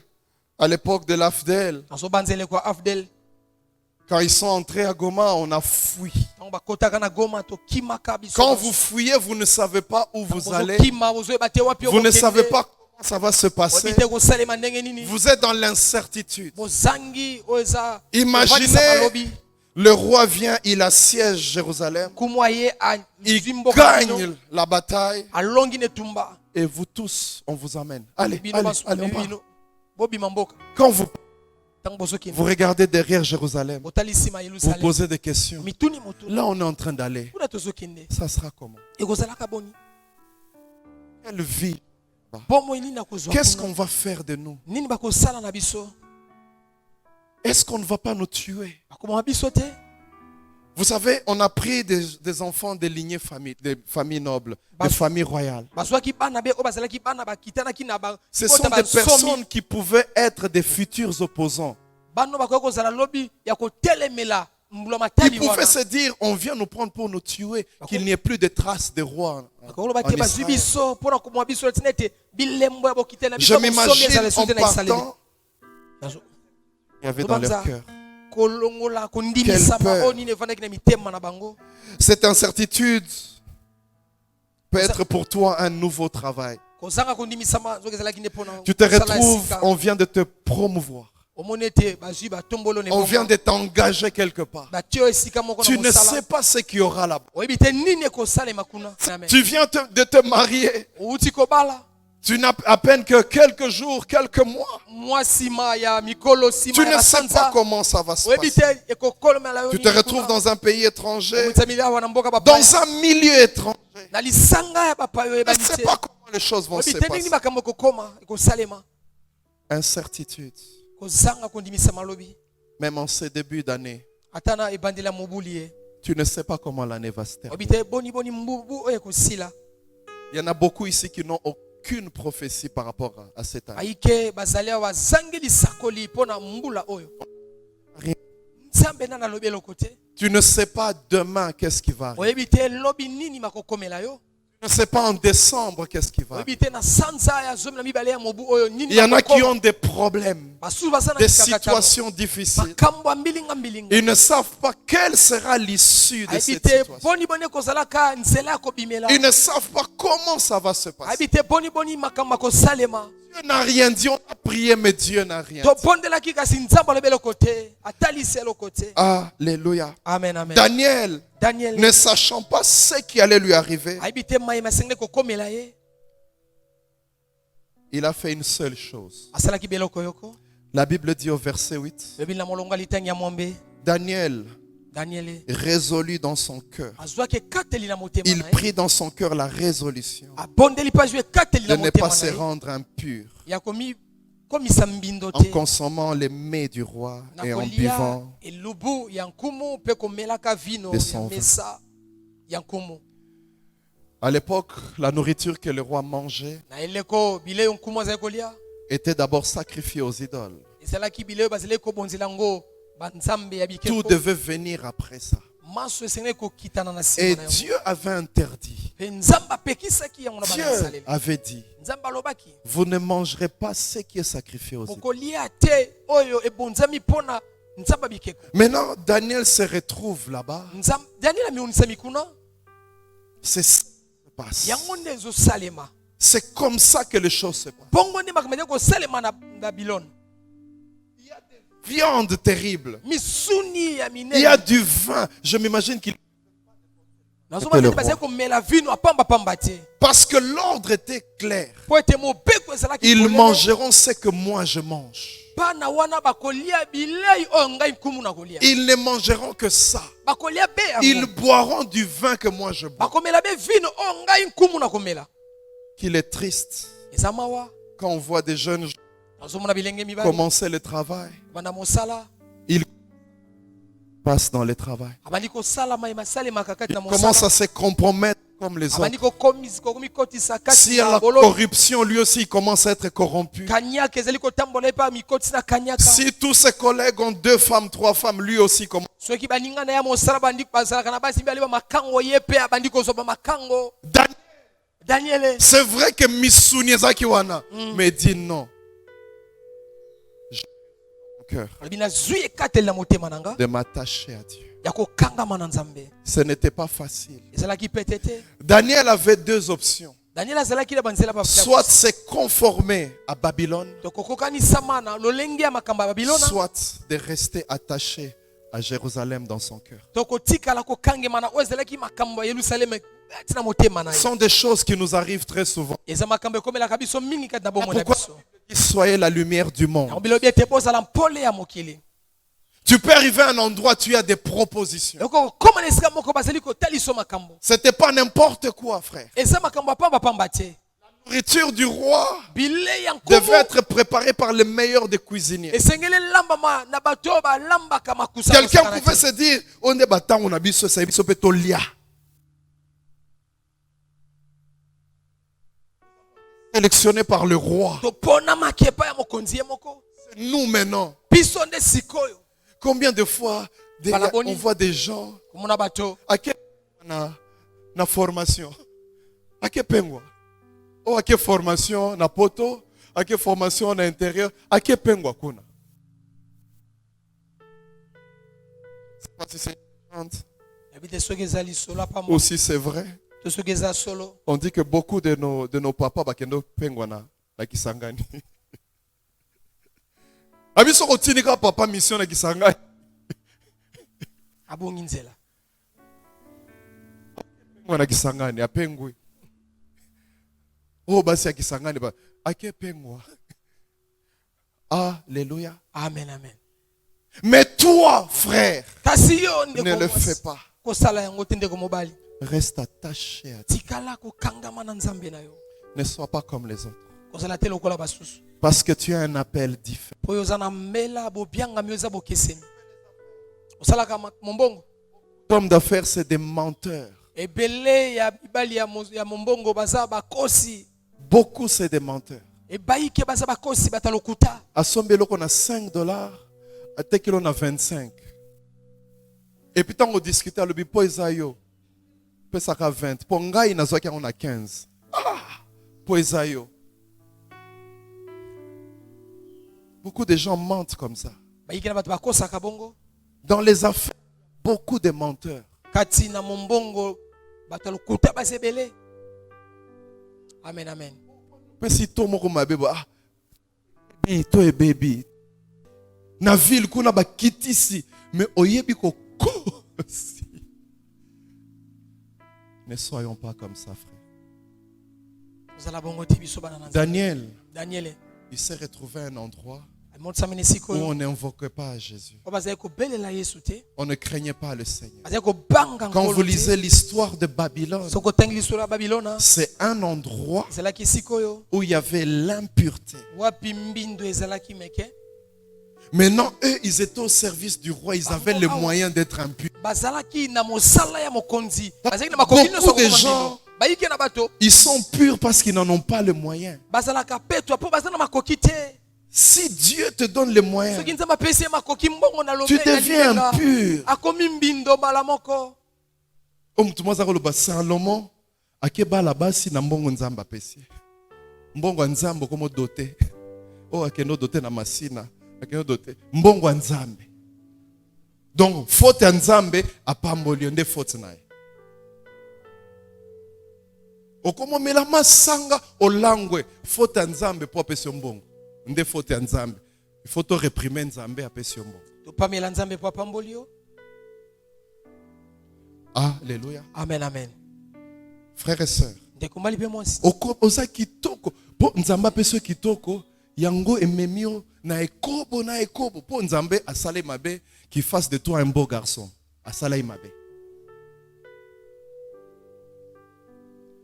à l'époque de l'AFDEL, azobanzeleko ya afdel quand ils sont entrés à Goma, on a fui. ntango bakotaka na goma tokimaka biso Quand vous fuyez, vous ne savez pas où vous allez. bozokima bozoyeba te wapi Vous ne okokende. savez pas comment ça va se passer. oyebi te kosalema ndenge nini Vous êtes dans l'incertitude. bozangi oyo eza Imaginez, evandisaka lobi le roi vient, il assiège Jérusalem. kumwa ye Il azwi mboka bino gagne la bataille. alongi ne tumba Et vous tous, on vous amène. Allez, bino allez, basukami allez, on part. bino bobima mboka Quand vous ntango bozokende regardez derrière Jérusalem, botali nsima ya vous yerusalem posez des questions. mituni motu Là, on est en train d'aller. kuna tozokende Ça sera comment? ekozalaka boni Quelle vie? bomoi nini nakozwa Qu'est-ce kuna qu'on va faire de nous? nini bakosala na biso Est-ce qu'on ne va pas nous tuer? bakoboma biso te Vous savez, on a pris des enfants des lignées familles, des familles nobles, des familles royales. bazwaki bana be oyo bazalaki bana bakitanaki na Ce sont des personnes qui pouvaient être des futurs opposants. bano bakoki kozala lobi ya kotelemela mbula Ils matali pouvaient wana se dire, on vient nous prendre pour nous tuer, qu'il n'y ait plus de traces de rois bakoki en loba te bazwi Israël. biso mpona komwa biso tina ete bilembo ya bokite na Je biso m'imagine ezala en esu te na Israeli partant, il y avait dans leur cœur. kolongola kondimisama Quelle peur. oyo nini evandaki na mitema na bango Cette incertitude peut être pour toi un nouveau travail. kozanga kondimisama soki ezalaki nde mpona Tu te kosala retrouves, esika. on vient de te promouvoir. omoni ete bazwi batombolo ne On vient bongo de t'engager quelque part. batie oyo esika moko Tu na ne mosala sais pas ce qu'il y aura là-bas. oyebi te nini ekosalema kuna Amen. Tu viens de te marier. outi kobala Tu n'as à peine que quelques jours, quelques mois. mwa nsima ya mikolo Tu nsima ya ne sais pas basanza comment ça va se oyebi passer. te ekokolomela yo Tu nini te kuna. retrouves dans un pays étranger, Omitsamili awa na mboka bapaya. dans un milieu étranger. na lisanga ya bapaya Tu ne oyebani sais te pas comment les choses vont se oyebi te ndenge passer. makambo ekokoma ekosalema Incertitude. kozanga kondimisa malobi Même en ces débuts d'année, ata na ebandeli ya mobuli ye tu ne sais pas comment l'année va se terminer. oyebi te boniboni mbubu oyo ekosila Il y en a beaucoup ici qui n'ont aucune prophétie par rapport à cette année. ayike bazali awa bazangi lisakoli mpo na mbula oyo Rien. nzambe nani alobi eloko te Tu ne sais pas demain qu'est-ce qui va arriver. oyebi te lobi nini makokomela yo Tu ne sais pas en décembre qu'est-ce qui va arriver. oyebi te na sanza ya zomi na mibale ya mobu oyo nini Il y en a qui makokoma. ont des problèmes, basusu baza na des mikakatano. situations difficiles. makambo ya mbilinga mbilinga Ils ne savent pas quelle sera l'issue de ayebi cette te situation. boniboni ekozalaka nzela ya kobimela Ils ne savent pas comment ça va se passer. ayebi te boniboni makambo akosalema Dieu n'a rien dit, on a prié, mais Dieu n'a rien dit. tobondelaki kasi nzambe alobi eloko te atalisi eloko te Alléluia. amen amen Daniel, daniel ne sachant pas ce qui allait lui arriver, ayebi te mayema esengeli kokomela ye il a fait une seule chose. asalaki biloko yoko La Bible dit au verset 8, elobi na molongo ya litangi ya mwambe Daniel daniel résolu dans son cœur. azwaki ekateli na motema Il na ye prit dans son cœur la résolution abondeli mpe azwi ekateli de na ne pas motema se na ye rendre impur ya komikomisa mbindo en te consommant les mets du roi na et en kolia buvant elubu ya nkumu mpe komelaka vino de ya son vin. mesa ya nkumu À l'époque, la nourriture que le roi mangeait na eleko bilei nkumu azali kolia était d'abord sacrifiée aux idoles. ezalaki bilei oyo bazali kobonzela yango banzambe ya Tout bikeko devait venir après ça. maso esengeli kokitana na Et nsima na yango Dieu avait interdit. mpe nzambe apekisaki yango na bana ya Dieu Israeli avait dit, nzambe alobaki vous ne mangerez pas ce qui est sacrifié aux idoles. bokolia te oyo ebonzami mpona nzambe bikeko Maintenant, Daniel se retrouve là-bas. daniel amionisami kuna C'est ça qui se passe. yango nde ezosalema C'est comme ça que les choses se passent. bongo nde makambo ete kosalema na babilone Viande terrible. misuni ya Il y a minene du vin. Je m'imagine qu'il... nazomona ete bazali komela vino apambapamba te Parce que l'ordre était clair. mpo ete mobeko ezalaki Ils polele. mangeront ce que moi je mange. bana wana bakolia bilei oyo ngai nkumu na kolia Ils ne mangeront que ça. bakolia be Ils yango boiront du vin que moi je bois. bakomela be vino oyo ngai nkumu na komela Qu'il est triste eza mawa quand on voit des jeunes gens nazomona bilenge mibali commencer le travail. banda mosala Ils passent dans le travail. abandi kosala mayema asalemaka kati na Ils commencent mosala à se compromettre comme les abandi autres. kokomikotisa kati Si à na la bololo. corruption, lui aussi, il commence à être corrompu. Kanyaka ezali kotambola epa mikotisa kanyaka. Si tous ses collègues ont 2 femmes, 3 femmes, lui aussi commence. Soki baninga na ya mosala bandi bazalaka na basi mbali ba makango ye pe abandi kozoba makango. Daniel, C'est vrai que Missouni ezaki wana, mais il dit non. J'ai mon cœur bina zuye katela motema nanga de m'attacher à Dieu. ya kokangama na Nzambe. Ce n'était pas facile. Ezalaki petete. Daniel avait 2 options. Daniel azalaki na banzela ba Soit se conformer à Babylone, tokokokanisa mana lolenge ya makambo ya Babilona. soit de rester attaché à Jérusalem dans son cœur. Tokotikala kokangema oyo ezalaki makambo ya Yerusalemu kati na motema na Ce ye. sont des choses qui nous arrivent très souvent. Eza makambo ekomelaka biso mingi kati na bomoi na Pourquoi biso. soyez la lumière du monde? yango bilobi ete bozala mpole ya mokili. Tu peux arriver à un endroit, tu as des propositions. okokoma na esika moko bazali kotaliso makambo. C'était pas n'importe quoi, frère. eza makambo ya pamba te. La nourriture du roi bilei ya nkumu devait être préparée par les meilleurs des cuisiniers. esengeli lambama na bato oyo balambaka makusa. Quelqu'un pouvait se dire, on est battant, on a biso, c'est biso pe tolia. Sélectionné par le roi. toponamaki epai ya mokonzi ye moko. Nous maintenant. biso nde sikoyo Combien de fois on voit des gens komona bato à quelle na formation, à quelle pengwa, oh à quelle formation na poto, à quelle formation na intérieur, à quelle pengwa kuna. C'est pas si c'est ebite soki ezali solo apamba aussi c'est vrai. to soki eza solo. On dit que beaucoup de nos papas bakendo pengwa na Kisangani. Abiso kotinika papa mission na Kisangani. abongi nzela Mwana Kisangani apengwi. Oh basi ya Kisangani ba akepengwa. Alléluia. amen amen. Mais toi, frère, kasi yo ne le fais pas. kosala yango te ndeko mobali. Reste attaché à Dieu. tikala kokangama na Nzambe na yo. Ne sois pas comme les autres. kozala te lokola basusu. Parce que tu as un appel différent. po oyo oza na mbela bobiangami oyo eza bokeseni. osalaka mombongo. L'homme d'affaires, c'est des menteurs. ebele ya mibali ya mombongo baza bakosi. Beaucoup, c'est des menteurs. ebayike baza bakosi bata lokuta. À Sombelo, on a $5, à Tekilo, on a 25. Et puis, quand on discute, le bipo Isaïo, peut ça 20. Pour Ngaï, on a 15. Pour Isaïo. Beaucoup de gens mentent comme ça. bayike na bato bakosaka bongo. Dans les affaires, beaucoup de menteurs. kati na mombongo bato lokuta baza ebele. amen amen. Mais si tout le monde m'a dit, baby, toi et baby. Na ville, kuna ba kitisi, mais oyebi ko kosi. Ne soyons pas comme ça, frère. ozala bongo te biso bana na Nzambe. Daniel, il s'est retrouvé à un endroit amotisami na où esika oyo on n'invoquait pas Jésus. oyo bazali kobelela Yesu te. On ne craignait pas le Seigneur. bazali kobanga Quand nkolo vous te. lisez l'histoire de Babylone, soki otangi lisolo ya babilona c'est un endroit ezalaki esika oyo où il y avait l'impureté. wapi mbindo ezalaki meke. Maintenant, eux, ils étaient au service du roi. Ils avaient les moyens d'être impurs. bazalaki na mosala ya mokonzi bazalaki na makoki nyonso Beaucoup de kokoma gens, mbindo. bayike na bato ils sont purs parce qu'ils n'en ont pas les moyens. bazalaka petwa mpo baza na makoki te. Si Dieu te donne les moyens, soki nzambe apesi ye makoki mbongo na tu lobe na deviens libenga, impur. akomi mbindo mbala moko. Salomon, akebala basi na mbongo nzamba apesi. Mbongo nzambe komo doté. Oh akeno doté na masina, akeno doté. Mbongo nzambe. Donc faute nzambe apamboli nde faute nae. Okomo mela masanga olangwe faute nzambe po apesi mbongo. Nde faute nzambe. Il faut te réprimer nzambe apesi mbongo. topamela nzambe po apamboli yo. Alléluia. amen amen. Frères et sœurs, ndeko mobali mpe mwasi oza kitoko po nzambe apesi kitoko yango ememio na ekobo po nzambe asala mabe qui fasse de toi un beau garçon asala mabe.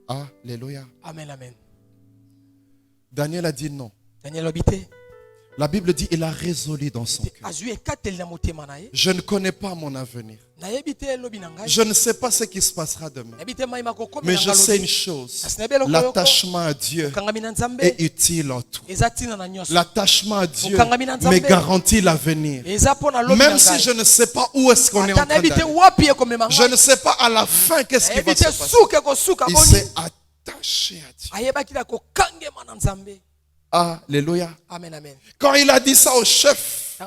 Alléluia. amen amen. Daniel a dit non. Daniel obi te. La Bible dit il a résolu dans son cœur. Je ne connais pas mon avenir. Je ne sais pas ce qui se passera demain. Mais je sais une chose. L'attachement à Dieu est utile en tout. L'attachement à Dieu me garantit l'avenir. Même si je ne sais pas où est-ce qu'on est en train d'aller. Je ne sais pas à la fin qu'est-ce qui va se passer. Il s'est attaché à Dieu. Alléluia. Amen, amen. Quand il a dit ça au chef,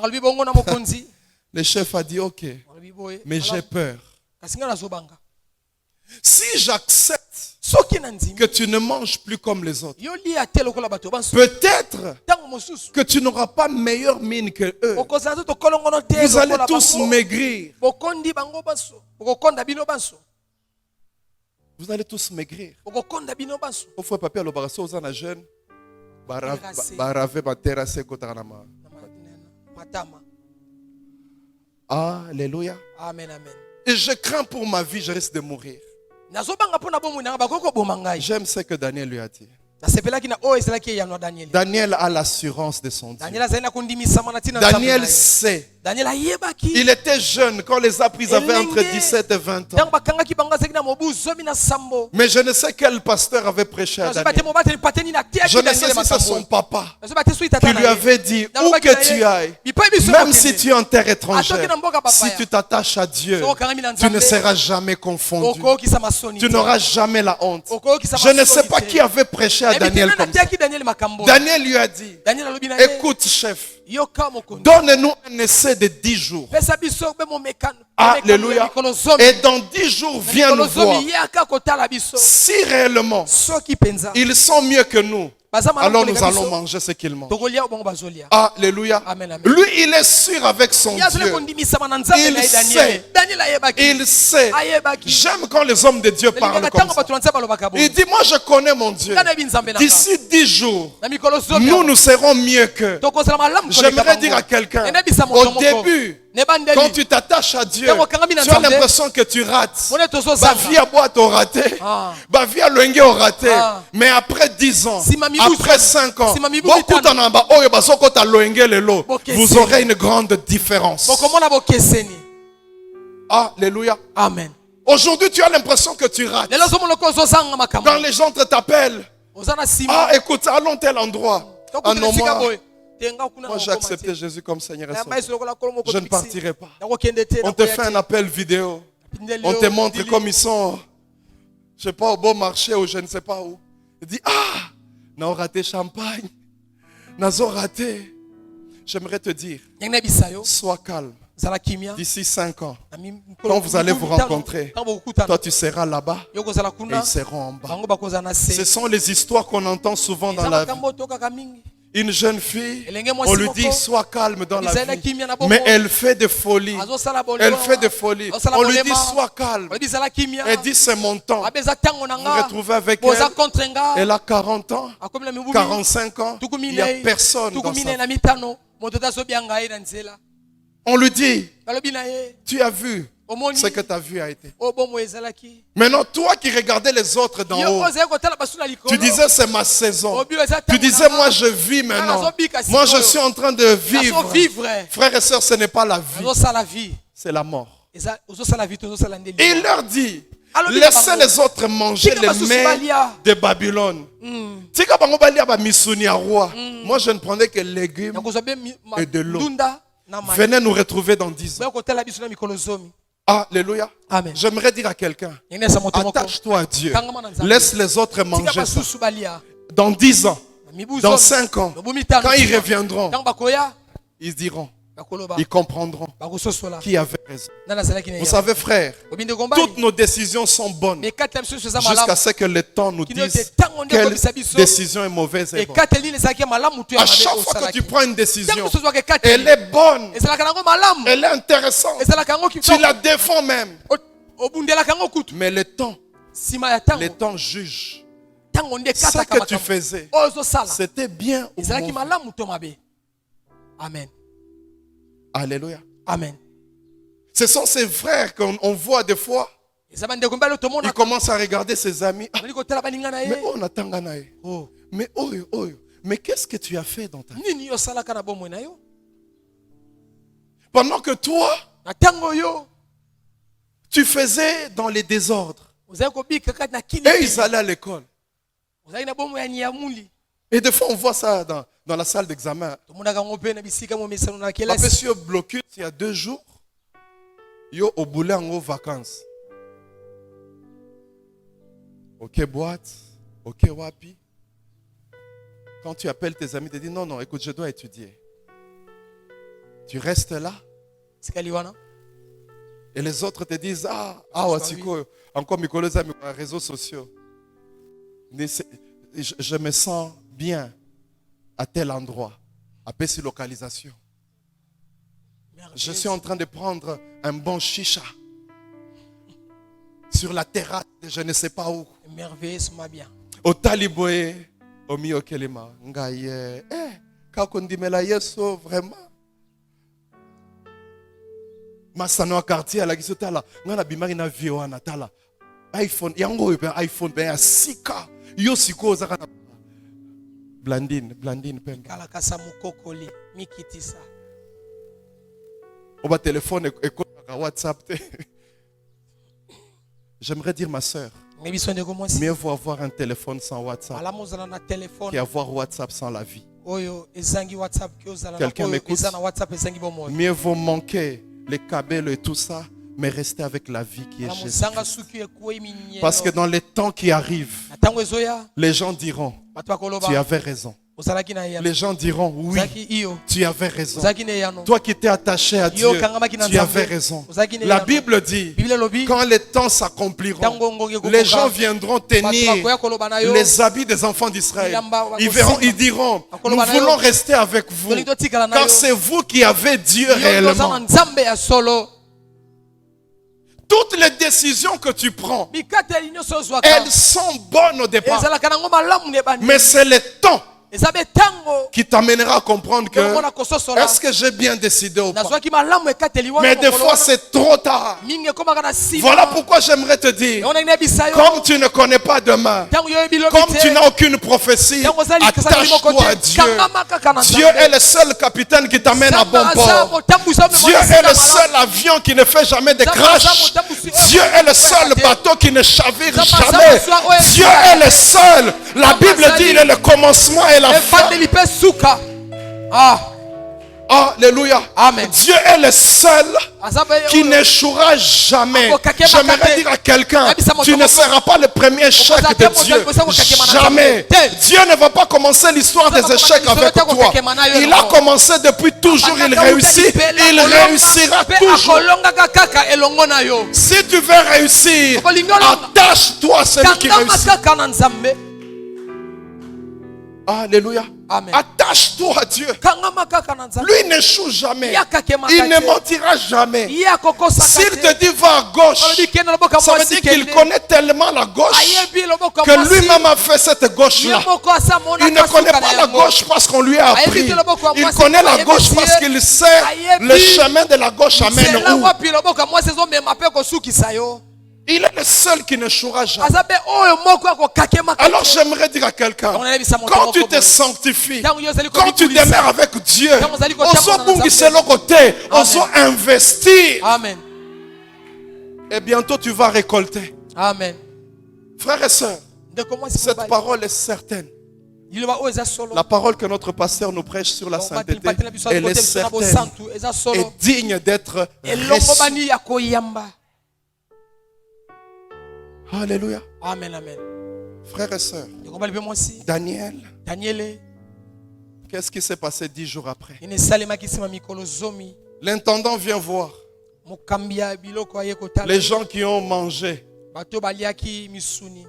le chef a dit ok, mais j'ai peur. Si j'accepte que tu ne manges plus comme les autres, peut-être que tu n'auras pas meilleure mine que eux. Vous allez tous maigrir. Vous allez tous maigrir. Au fois papier, le barasso aux jeunes. Alléluia. Amen, amen. Et je crains pour ma vie, je risque de mourir. J'aime ce que Daniel lui a dit. Daniel a l'assurance de son Dieu. Daniel sait. Il était jeune quand les appris avaient entre 17 et 20 ans. Mais je ne sais quel pasteur avait prêché à Daniel. Je ne sais si c'est son papa qui lui avait dit où que tu ailles, même si tu es en terre étrangère, si tu t'attaches à Dieu, tu ne seras jamais confondu. Tu n'auras jamais la honte. Je ne sais pas qui avait prêché à Daniel comme ça. Daniel lui a dit, écoute chef, donne-nous un essai de 10 jours. Alléluia. Et dans 10 jours, viens nous voir. Si réellement ils sont mieux que nous, alors nous allons manger ce qu'ils mangent. Alléluia. Lui, il est sûr avec son Dieu. Il sait. J'aime quand les hommes de Dieu parlent comme ça. Il dit, moi je connais mon Dieu. D'ici 10 jours, nous serons mieux qu'eux. J'aimerais dire à quelqu'un, au début, quand tu t'attaches à Dieu, tu as l'impression que tu rates. Bah vie à boîte au raté. Bah vie à l'engue au raté. Mais après 10 ans, après 5 ans, vous aurez une grande différence. Alléluia. Amen. Aujourd'hui, tu as l'impression que tu rates. Quand les gens t'appellent, écoute, allons tel endroit. À nos mois, moi j'ai accepté Jésus comme Seigneur et Sauveur. Je ne partirai pas. On te fait un appel vidéo. On te montre comme ils sont, je ne sais pas, au bon marché ou je ne sais pas où. Il dit, n'a raté champagne. N'a raté. J'aimerais te dire, sois calme. D'ici 5 ans, quand vous allez vous rencontrer, toi tu seras là-bas et ils seront en bas. Ce sont les histoires qu'on entend souvent dans la vie. Une jeune fille, on lui dit sois calme dans la vie, mais elle fait des folies. Elle fait des folies. On lui dit sois calme. Elle dit c'est mon temps. Vous vous retrouvez avec elle. Elle a 40 ans, 45 ans. Il n'y a personne dans sa vie. On lui dit, tu as vu ce que ta vie a été. Maintenant, toi qui regardais les autres d'en haut, tu disais c'est ma saison. Tu disais moi je vis maintenant. Moi je suis en train de vivre. Frères et sœurs, ce n'est pas la vie. C'est la mort. Et il leur dit, laissez les autres manger les mets de Babylone. Moi je ne prenais que légumes et de l'eau. Venez nous retrouver dans 10 ans. Alléluia. J'aimerais dire à quelqu'un, attache-toi à Dieu. Laisse les autres manger ça. Dans 10 ans, dans 5 ans, quand ils reviendront, ils diront, ils comprendront qui avait raison. Vous savez frère, toutes nos décisions sont bonnes jusqu'à ce que le temps nous dise quelle décision est mauvaise et bonne. À chaque fois que tu prends une décision, elle est bonne, elle est intéressante, tu la défends même. Mais le temps juge. Ce que tu faisais, c'était bien ou mauvais. Amen. Alléluia. Amen. Ce sont ces frères qu'on voit des fois. Ils commencent à regarder ses amis. Mais on attend. Mais Mais qu'est-ce que tu as fait dans ta vie? nini yosalaka na bomoi na yo Pendant que toi, na ntango yo tu faisais dans les désordres. ozali kobika kati na Et kini ils allaient à l'école. ozali na bomoi ya nyamuli Et des fois, on voit ça dans la salle d'examen. tomonaka yango mpe na bisika mo mesano na Parce kelasi que blocus, il y a 2 jours, yo au boulot en vacances. Ok, boîte. Ok, wapi. Quand tu appelles tes amis, tu dis non, non, écoute, je dois étudier. Tu restes là. sikali wana Et les autres te disent wasiko, encore mes collègues sur les réseaux sociaux. Je me sens bien à tel endroit, à Pessi localisation. Je suis en train de prendre un bon chicha sur la terrasse de je ne sais pas où. merveilleux soma bien Au Taliboé, au Miokelema, Ngaye, Kakondimela Yeso, vraiment. Masano quartier à la Gisotala, Nana Bimari na Vioana Tala, iPhone, Yango, iPhone, ben Sika, Yosiko, Zakana. Blandine, Pemba. kalakasa mokokoli mikitisa On va téléphone et WhatsApp. J'aimerais dire ma soeur, ngebiso ndeko mwasi mieux vaut avoir un téléphone sans WhatsApp malamu ozala na telefone qu'avoir WhatsApp sans la vie. oyo ezangi whatsapp ki ozala na Quelqu'un oyo m'écoute? eza na whatsapp ezangi bomoi Mieux vaut manquer les câbles et tout ça, mais rester avec la vie qui est malamu Jésus. zanga suki ekwei minyelo Parce que dans les temps qui arrivent, na ntango ezoya les gens diront, bato bakoloba tu avais raison. ozalaki na yano Les gens diront, oui, ozalaki iyo tu avais raison. ozalaki na yano Toi qui t'es attaché à Dieu, tu avais raison. La Bible dit, Bible elobi quand les temps s'accompliront, ntango ngongi ekokoka, les gens viendront bato tenir bakoya koloba na yo les habits des enfants d'Israël. bilamba Ils verront, bakosimba. ils diront, nous Bakoloba na yo. voulons rester avec vous. tolingi totikala na Car yo c'est vous qui avez Dieu yo oza na réellement. nzambe ya solo Toutes les décisions que tu prends, mikateli nyonso ozwaka elles sont bonnes au départ. ezalaka nango malamu na ebandi Mais c'est le temps eza be ntango qui t'amènera à comprendre que yomona kososola est-ce que j'ai bien décidé ou pas. nazwaki malamu ekateli wana Mais des mokolo fois wana. c'est trop tard. mingi ekomaka na nsima Voilà pourquoi j'aimerais te dire, ona nayebisa yo comme tu ne connais pas demain, ntango yo yebi lobi comme tu n'as aucune prophétie, ntango ozali kasala limoko attache-toi à te Dieu. kangama kaka na Dieu est le seul capitaine qui t'amène à bon port. Dieu est le seul avion qui ne fait jamais de crash. Dieu est le seul bateau qui ne chavire jamais. Dieu est le seul. La Bible dit il est le commencement et la fin. efandeli mpe suka ah Alléluia. Amen. Dieu est le seul aza be qui n'échouera jamais. Akokakema J'aimerais kate. dire à quelqu'un, Abisa tu ne motoko. seras pas le premier échec Okozate de Dieu. motoko, akokakema na Jamais. nzambe. Dieu ne va pas commencer l'histoire des Okozate échecs motoko, avec toi. akokakema na yo Il no. a commencé depuis toujours, il réussit. Il réussira toujours. akolongaka kaka elongo na yo Si tu veux réussir, Okolingolonga. attache-toi à celui qui kangama réussit. kaka na nzambe Alléluia. Amen. Attache-toi à Dieu. kangama kaka na nzambe Lui n'échoue jamais. ye akakemaka Il ne te mentira jamais. ye akokosaka S'il te te dit va à gauche, olobi kende loboko ya ça veut mwasi dire qu'il kende connaît tellement la gauche ayebi loboko ya que mwasi lui-même a fait cette ye gauche-là. moko asa Il ne monaka connaît suka pas na la yango gauche parce qu'on lui a appris. Il connaît la gauche parce qu'il sait le chemin de la gauche amène nzela où. wapi loboko ya mwasi ezomema mpe kosukisa yo Il est le seul qui n'échouera jamais. aza mpe oyo moko akokakemaka Alors j'aimerais dire à quelqu'un, quand tu te sanctifies, quand tu demeures avec Dieu, on côté, on investir. amen Et bientôt tu vas récolter. amen Frères et sœurs, ndeko mwasi cette mobali parole est certaine. liloba oyo eza solo La parole que notre pasteur nous prêche sur la sainteté, elle est certaine bosantu eza et solo digne d'être elongo reçue. bani ya koyamba Alléluia. amen amen Frères et sœurs, ndeko mobali mpe mwasi Daniel, daniele qu'est-ce qui s'est passé 10 jours après? ene esalemaki nsima mikolo zomi L'intendant vient voir mokambi ya biloko aye kotala les gens qui ont mangé bato baliaki misuni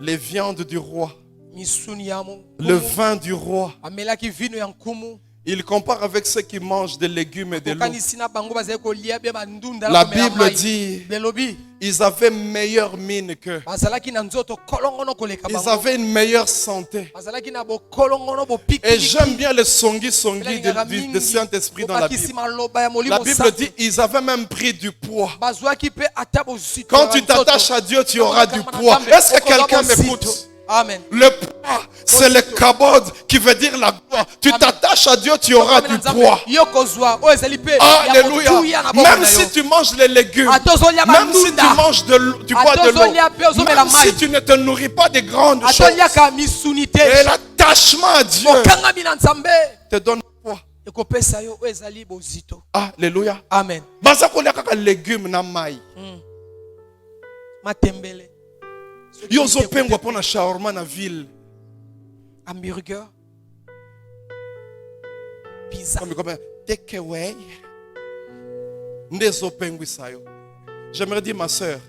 les viandes du roi, misuni ya le nkumu vin du roi. amelaki vino ya nkumu Il compare avec ceux qui mangent des légumes et de l'eau. okanisi na bango bazali kolia be bandunda La komela Bible mai. dit, belobi ils avaient meilleure mine qu'eux. bazalaki na nzoto kolongono koleka Ils bango avaient une meilleure santé. bazalaki na bokolongono bopiki Et j'aime bien le songi de Saint-Esprit dans la Bible. maloba ya La molimo Bible santu dit, ils avaient même pris du poids. bazwaki pe ata bozito Quand tu t'attaches à Dieu, tu auras du poids. Est-ce que quelqu'un m'écoute? Amen. Le poids, c'est le kabod qui veut dire la gloire. Tu t'attaches à Dieu, tu auras du poids. Alléluia. Même si tu manges les légumes, même si tu manges du poids de l'eau, même si tu ne te nourris pas de grandes choses, et l'attachement à Dieu te donne poids. Alléluia. Amen. Baza kolia kaka légumes na mai. Matembele. Yo zopengwa pona shawarma na ville. Hamburger. Pizza. Comme take away. Ndezo pengwisayo. J'aimerais dire ma sœur,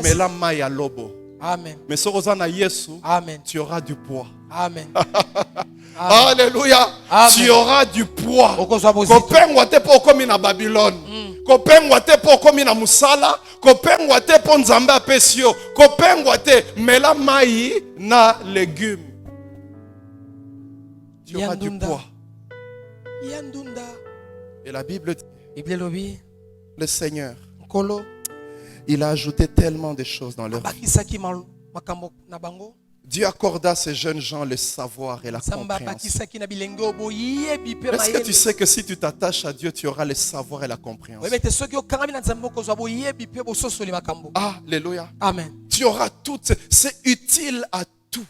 mais la mai à lobo. Amen. Mais si tu as Yesu, Amen. tu auras du poids. Amen. Alléluia. Amen. Tu auras du poids. Kopengwa te po komi na Babylone. Kopengwa te po komi na musala. Kopengwa te po nzambe apesio. Kopengwa te mela mai na légumes. Tu auras du poids. Et la Bible dit, le Seigneur, il a ajouté tellement de choses dans leur vie. Dieu accorda à ces jeunes gens le savoir et la compréhension. Est-ce que tu sais que si tu t'attaches à Dieu, tu auras le savoir et la compréhension? Alléluia. Amen. Tu auras tout. C'est utile à tout.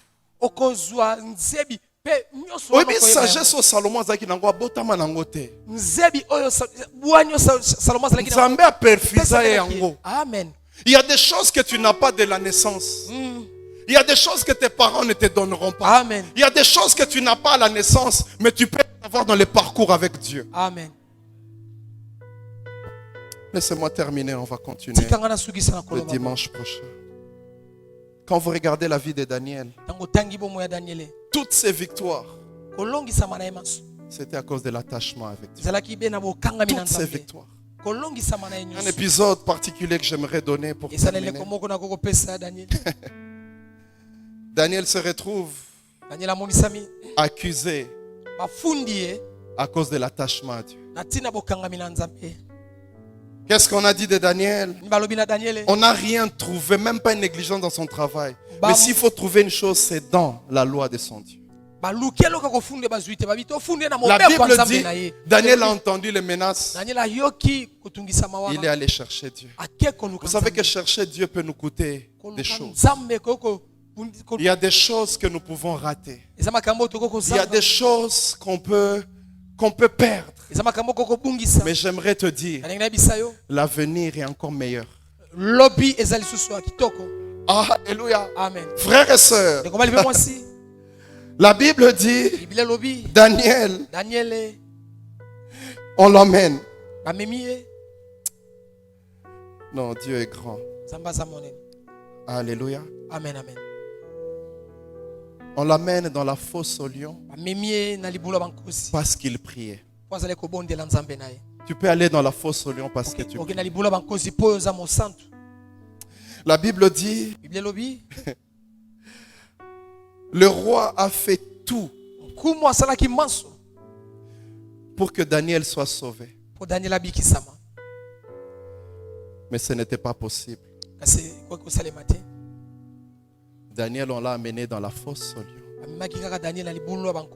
Oui, mais sagesse au Salomon zaki nango botama nango te. Nzambe a perfisa yango. Amen. Il y a des choses que tu n'as pas de la naissance. Il y a des choses que tes parents ne te donneront pas. Amen. Il y a des choses que tu n'as pas à la naissance, mais tu peux avoir dans le parcours avec Dieu. Amen. Laissez-moi terminer, on va continuer le dimanche prochain. Quand vous regardez la vie de Daniel, toutes ces victoires, c'était à cause de l'attachement avec Dieu. Toutes ces victoires. Un épisode particulier que j'aimerais donner pour terminer. Daniel se retrouve accusé à cause de l'attachement à Dieu. Qu'est-ce qu'on a dit de Daniel? On n'a rien trouvé, même pas une négligence dans son travail. Mais s'il faut trouver une chose, c'est dans la loi de son Dieu. La Bible dit, Daniel a entendu les menaces. Il est allé chercher Dieu. Vous savez que chercher Dieu peut nous coûter des choses. Il y a des choses que nous pouvons rater. Il y a des choses qu'on peut perdre. Mais j'aimerais te dire, l'avenir est encore meilleur. Alléluia. Amen. Frères et sœurs, la Bible dit, Daniel, on l'emmène. Non, Dieu est grand. Alléluia. Amen, amen. On l'amène dans la fosse aux lions parce qu'il priait. Tu peux aller dans la fosse aux lions parce que tu pries. La Bible dit, le roi a fait tout pour que Daniel soit sauvé. Mais ce n'était pas possible. Daniel, on l'a amené dans la fosse aux lions.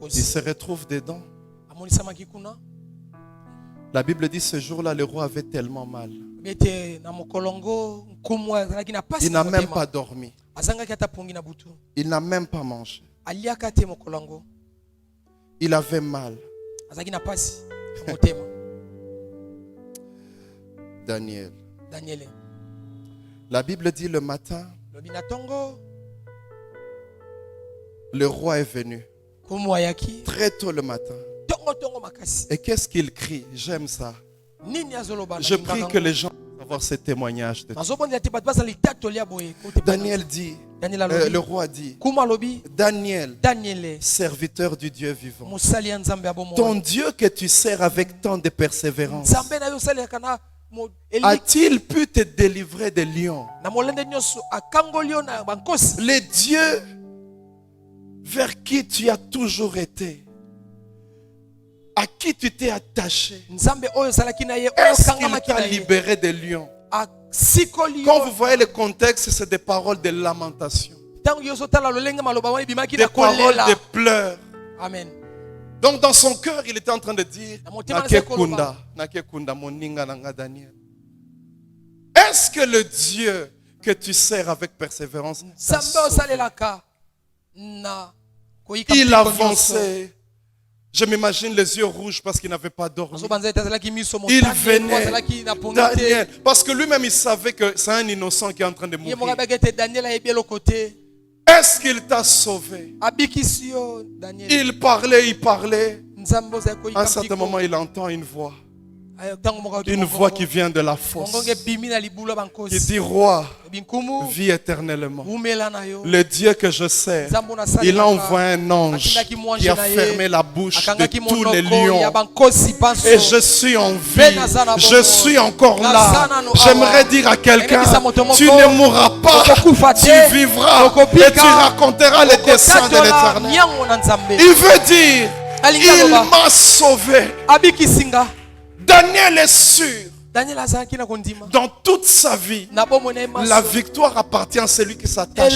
Il se retrouve dedans. La Bible dit ce jour-là, le roi avait tellement mal. Il n'a même pas dormi. Il n'a même pas mangé. Il avait mal. Daniel. La Bible dit le matin, le roi est venu très tôt le matin. Et qu'est-ce qu'il crie? J'aime ça. Je prie que les gens puissent avoir ce témoignage de Dieu. Daniel dit, le roi dit, Daniel, serviteur du Dieu vivant, ton Dieu que tu sers avec tant de persévérance, a-t-il pu te délivrer des lions? Les dieux vers qui tu as toujours été, à qui tu t'es attaché, est-ce qu'il t'a libéré des lions? Quand vous voyez le contexte, c'est des paroles de lamentation. des paroles de pleurs. Amen. Donc dans son cœur, il était en train de dire, Nakekunda, Nakekunda, moninga nanga Daniel. Est-ce que le Dieu que tu sers avec persévérance t'a sauvé? Il avançait. Je m'imagine les yeux rouges parce qu'il n'avait pas dormi. Il venait, Daniel, parce que lui-même il savait que c'est un innocent qui est en train de mourir. Est-ce qu'il t'a sauvé? Il parlait. À un certain moment, il entend une voix. Une voix qui vient de la fosse. Qui dit, roi, vis éternellement. Le Dieu que je sers, il envoie un ange qui a fermé la bouche de tous les lions. Et je suis en vie. Je suis encore là. J'aimerais dire à quelqu'un, tu ne mourras pas. Tu vivras et tu raconteras les desseins de l'Éternel. Il veut dire, il m'a sauvé. Daniel est sûr, dans toute sa vie, la victoire appartient à celui qui s'attache.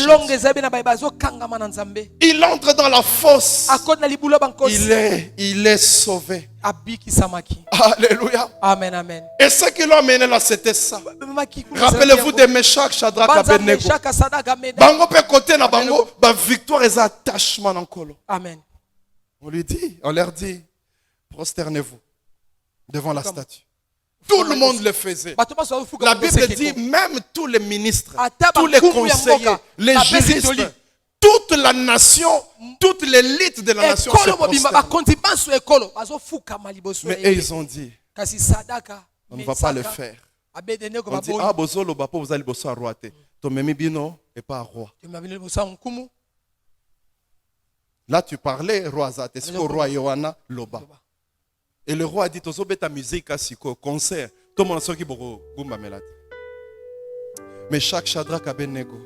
Il entre dans la fosse. Il est sauvé. Alléluia. Amen, amen. Et ce qui l'a amené là, c'était ça. Rappelez-vous de Meshach, Shadrach, Abednego. Bango pe côté na bango, ba victoire et attachement en colo. Amen. On leur dit, prosternez-vous devant la statue. Tout le monde le faisait. La Bible dit même tous les ministres, tous les conseillers, les juristes, toute la nation, toute l'élite de la nation se prosterne. Mais ils ont dit, on ne va pas le faire. On dit, ah, bozolo bapo vous allez bosso à roi te. Tomemi bino et pas roi. Là tu parlais roi Zate, c'est au roi Yohana Loba. Et le roi a dit, tozo beta musique à siko, concert, tout le monde a qui boko gumba melati. Mais chaque Shadrach Abednego,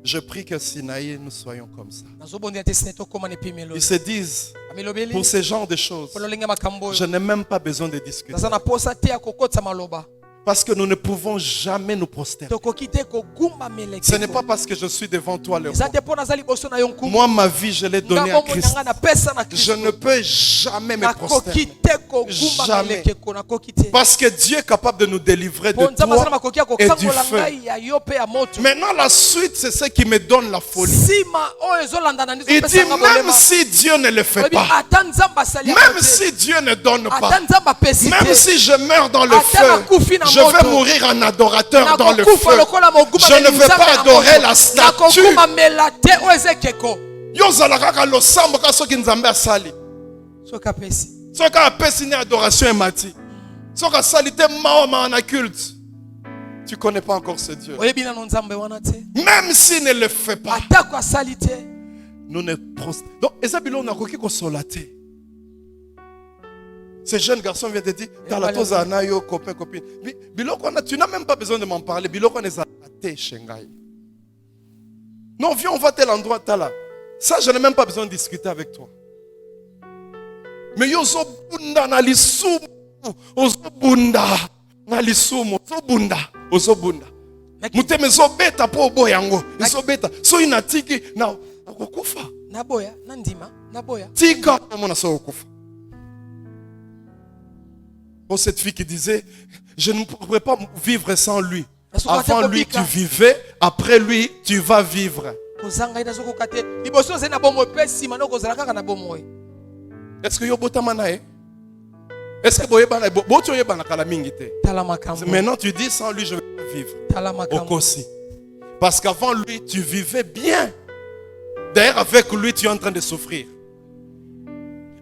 je prie que Sinaï nous soyons comme ça. Ils se disent, pour ce genre de choses, je n'ai même pas besoin de discuter. Parce que nous ne pouvons jamais nous prosterner. Ce n'est pas parce que je suis devant toi le roi. Moi, ma vie, je l'ai donnée à Christ. Je ne peux jamais me prosterner. Jamais. Parce que Dieu est capable de nous délivrer de toi et du feu. Maintenant, la suite, c'est ce qui me donne la folie. Il dit, même si Dieu ne le fait pas, même si Dieu ne donne pas, même si je meurs dans le feu, je vais mourir en adorateur dans le feu. Je ne veux pas adorer la statue. Yozala kaka losambo ka soki nzambe asali. Soki apesi ni adoration et mati. Soki asali te maoma na culte. Tu connais pas encore ce Dieu. Même s'il ne le fait pas. Nous ne prosternons. Donc ezabilo on a koki ko solate. Ce jeune garçon vient de dire, copain, copine. Tu n'as même pas besoin de m'en parler. Non, viens, on va à tel endroit, là. Ça, je n'ai même pas besoin de discuter avec toi. Mais yozo bunda na lisumu, ozo bunda na lisumu, ozo bunda, ozo bunda. Muteme zo beta po boyango, zo beta. So inatiki na okufa. Naboya, nandima, naboya. Tika mona so okufa. Oh, cette fille qui disait, je ne pourrais pas vivre sans lui. Avant lui, tu vivais. Après lui, tu vas vivre. Est-ce que yobotamanae? Est-ce que maintenant tu dis, sans lui, je ne vais pas vivre. Okosi. Parce qu'avant lui, tu vivais bien. D'ailleurs, avec lui, tu es en train de souffrir.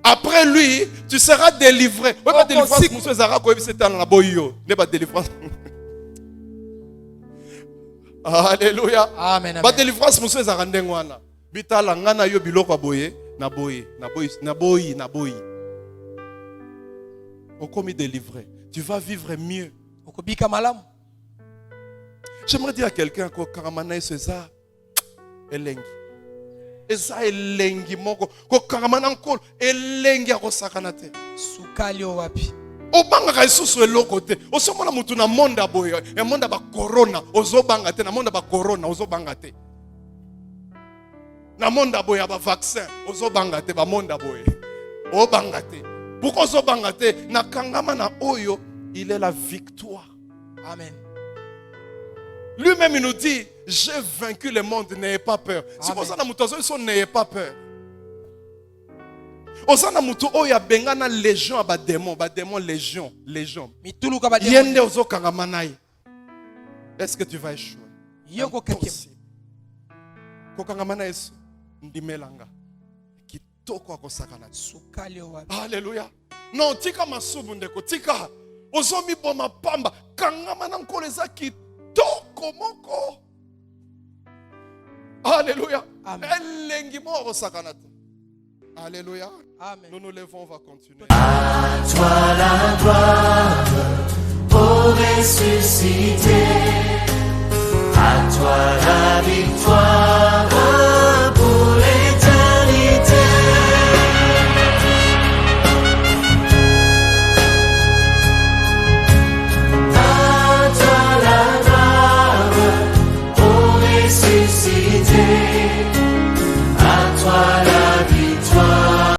Après lui, tu seras délivré. Alléluia. Amen. Ba délivrance monsieur ezarandengwana. Bitala ngana yo biloko aboye na boye. Okomi délivré. Tu vas vivre mieux. J'aimerais dire à quelqu'un que karamana César elengi. Eza elengi moko ko karamana nkolo elengi akosakana te. Sukali wapi? Obanga isusu eloko te. Osomona mutu na monde aboye, e monde ba corona, ozobanga te na monde ba corona, ozobanga te. na monde boye ba vaccin ozo banga te ba monde boye o banga te pourquoi ozo banga te na kangama na oyo il est la victoire. Amen. Lui-même il nous dit j'ai vaincu le monde, n'ayez pas peur. Si vous avez muto zo n'ayez pas peur. Ozana muto oya bengana légion ba démon légion Mituluka ba yende démon. ozo kangama naye. Est-ce que tu vas échouer? Yoko keke. Kokangama na Yesu ndimelanga kitoko akosakana. Sukali wa. Alléluia. Non, tika masubu ndeko tika. Ozomi boma pamba kangama na nkolo eza kitoko moko. Alléluia. Elengi mo akosakana. Alléluia. Amen. Nous nous levons, on va continuer. À toi la gloire, ô ressuscité.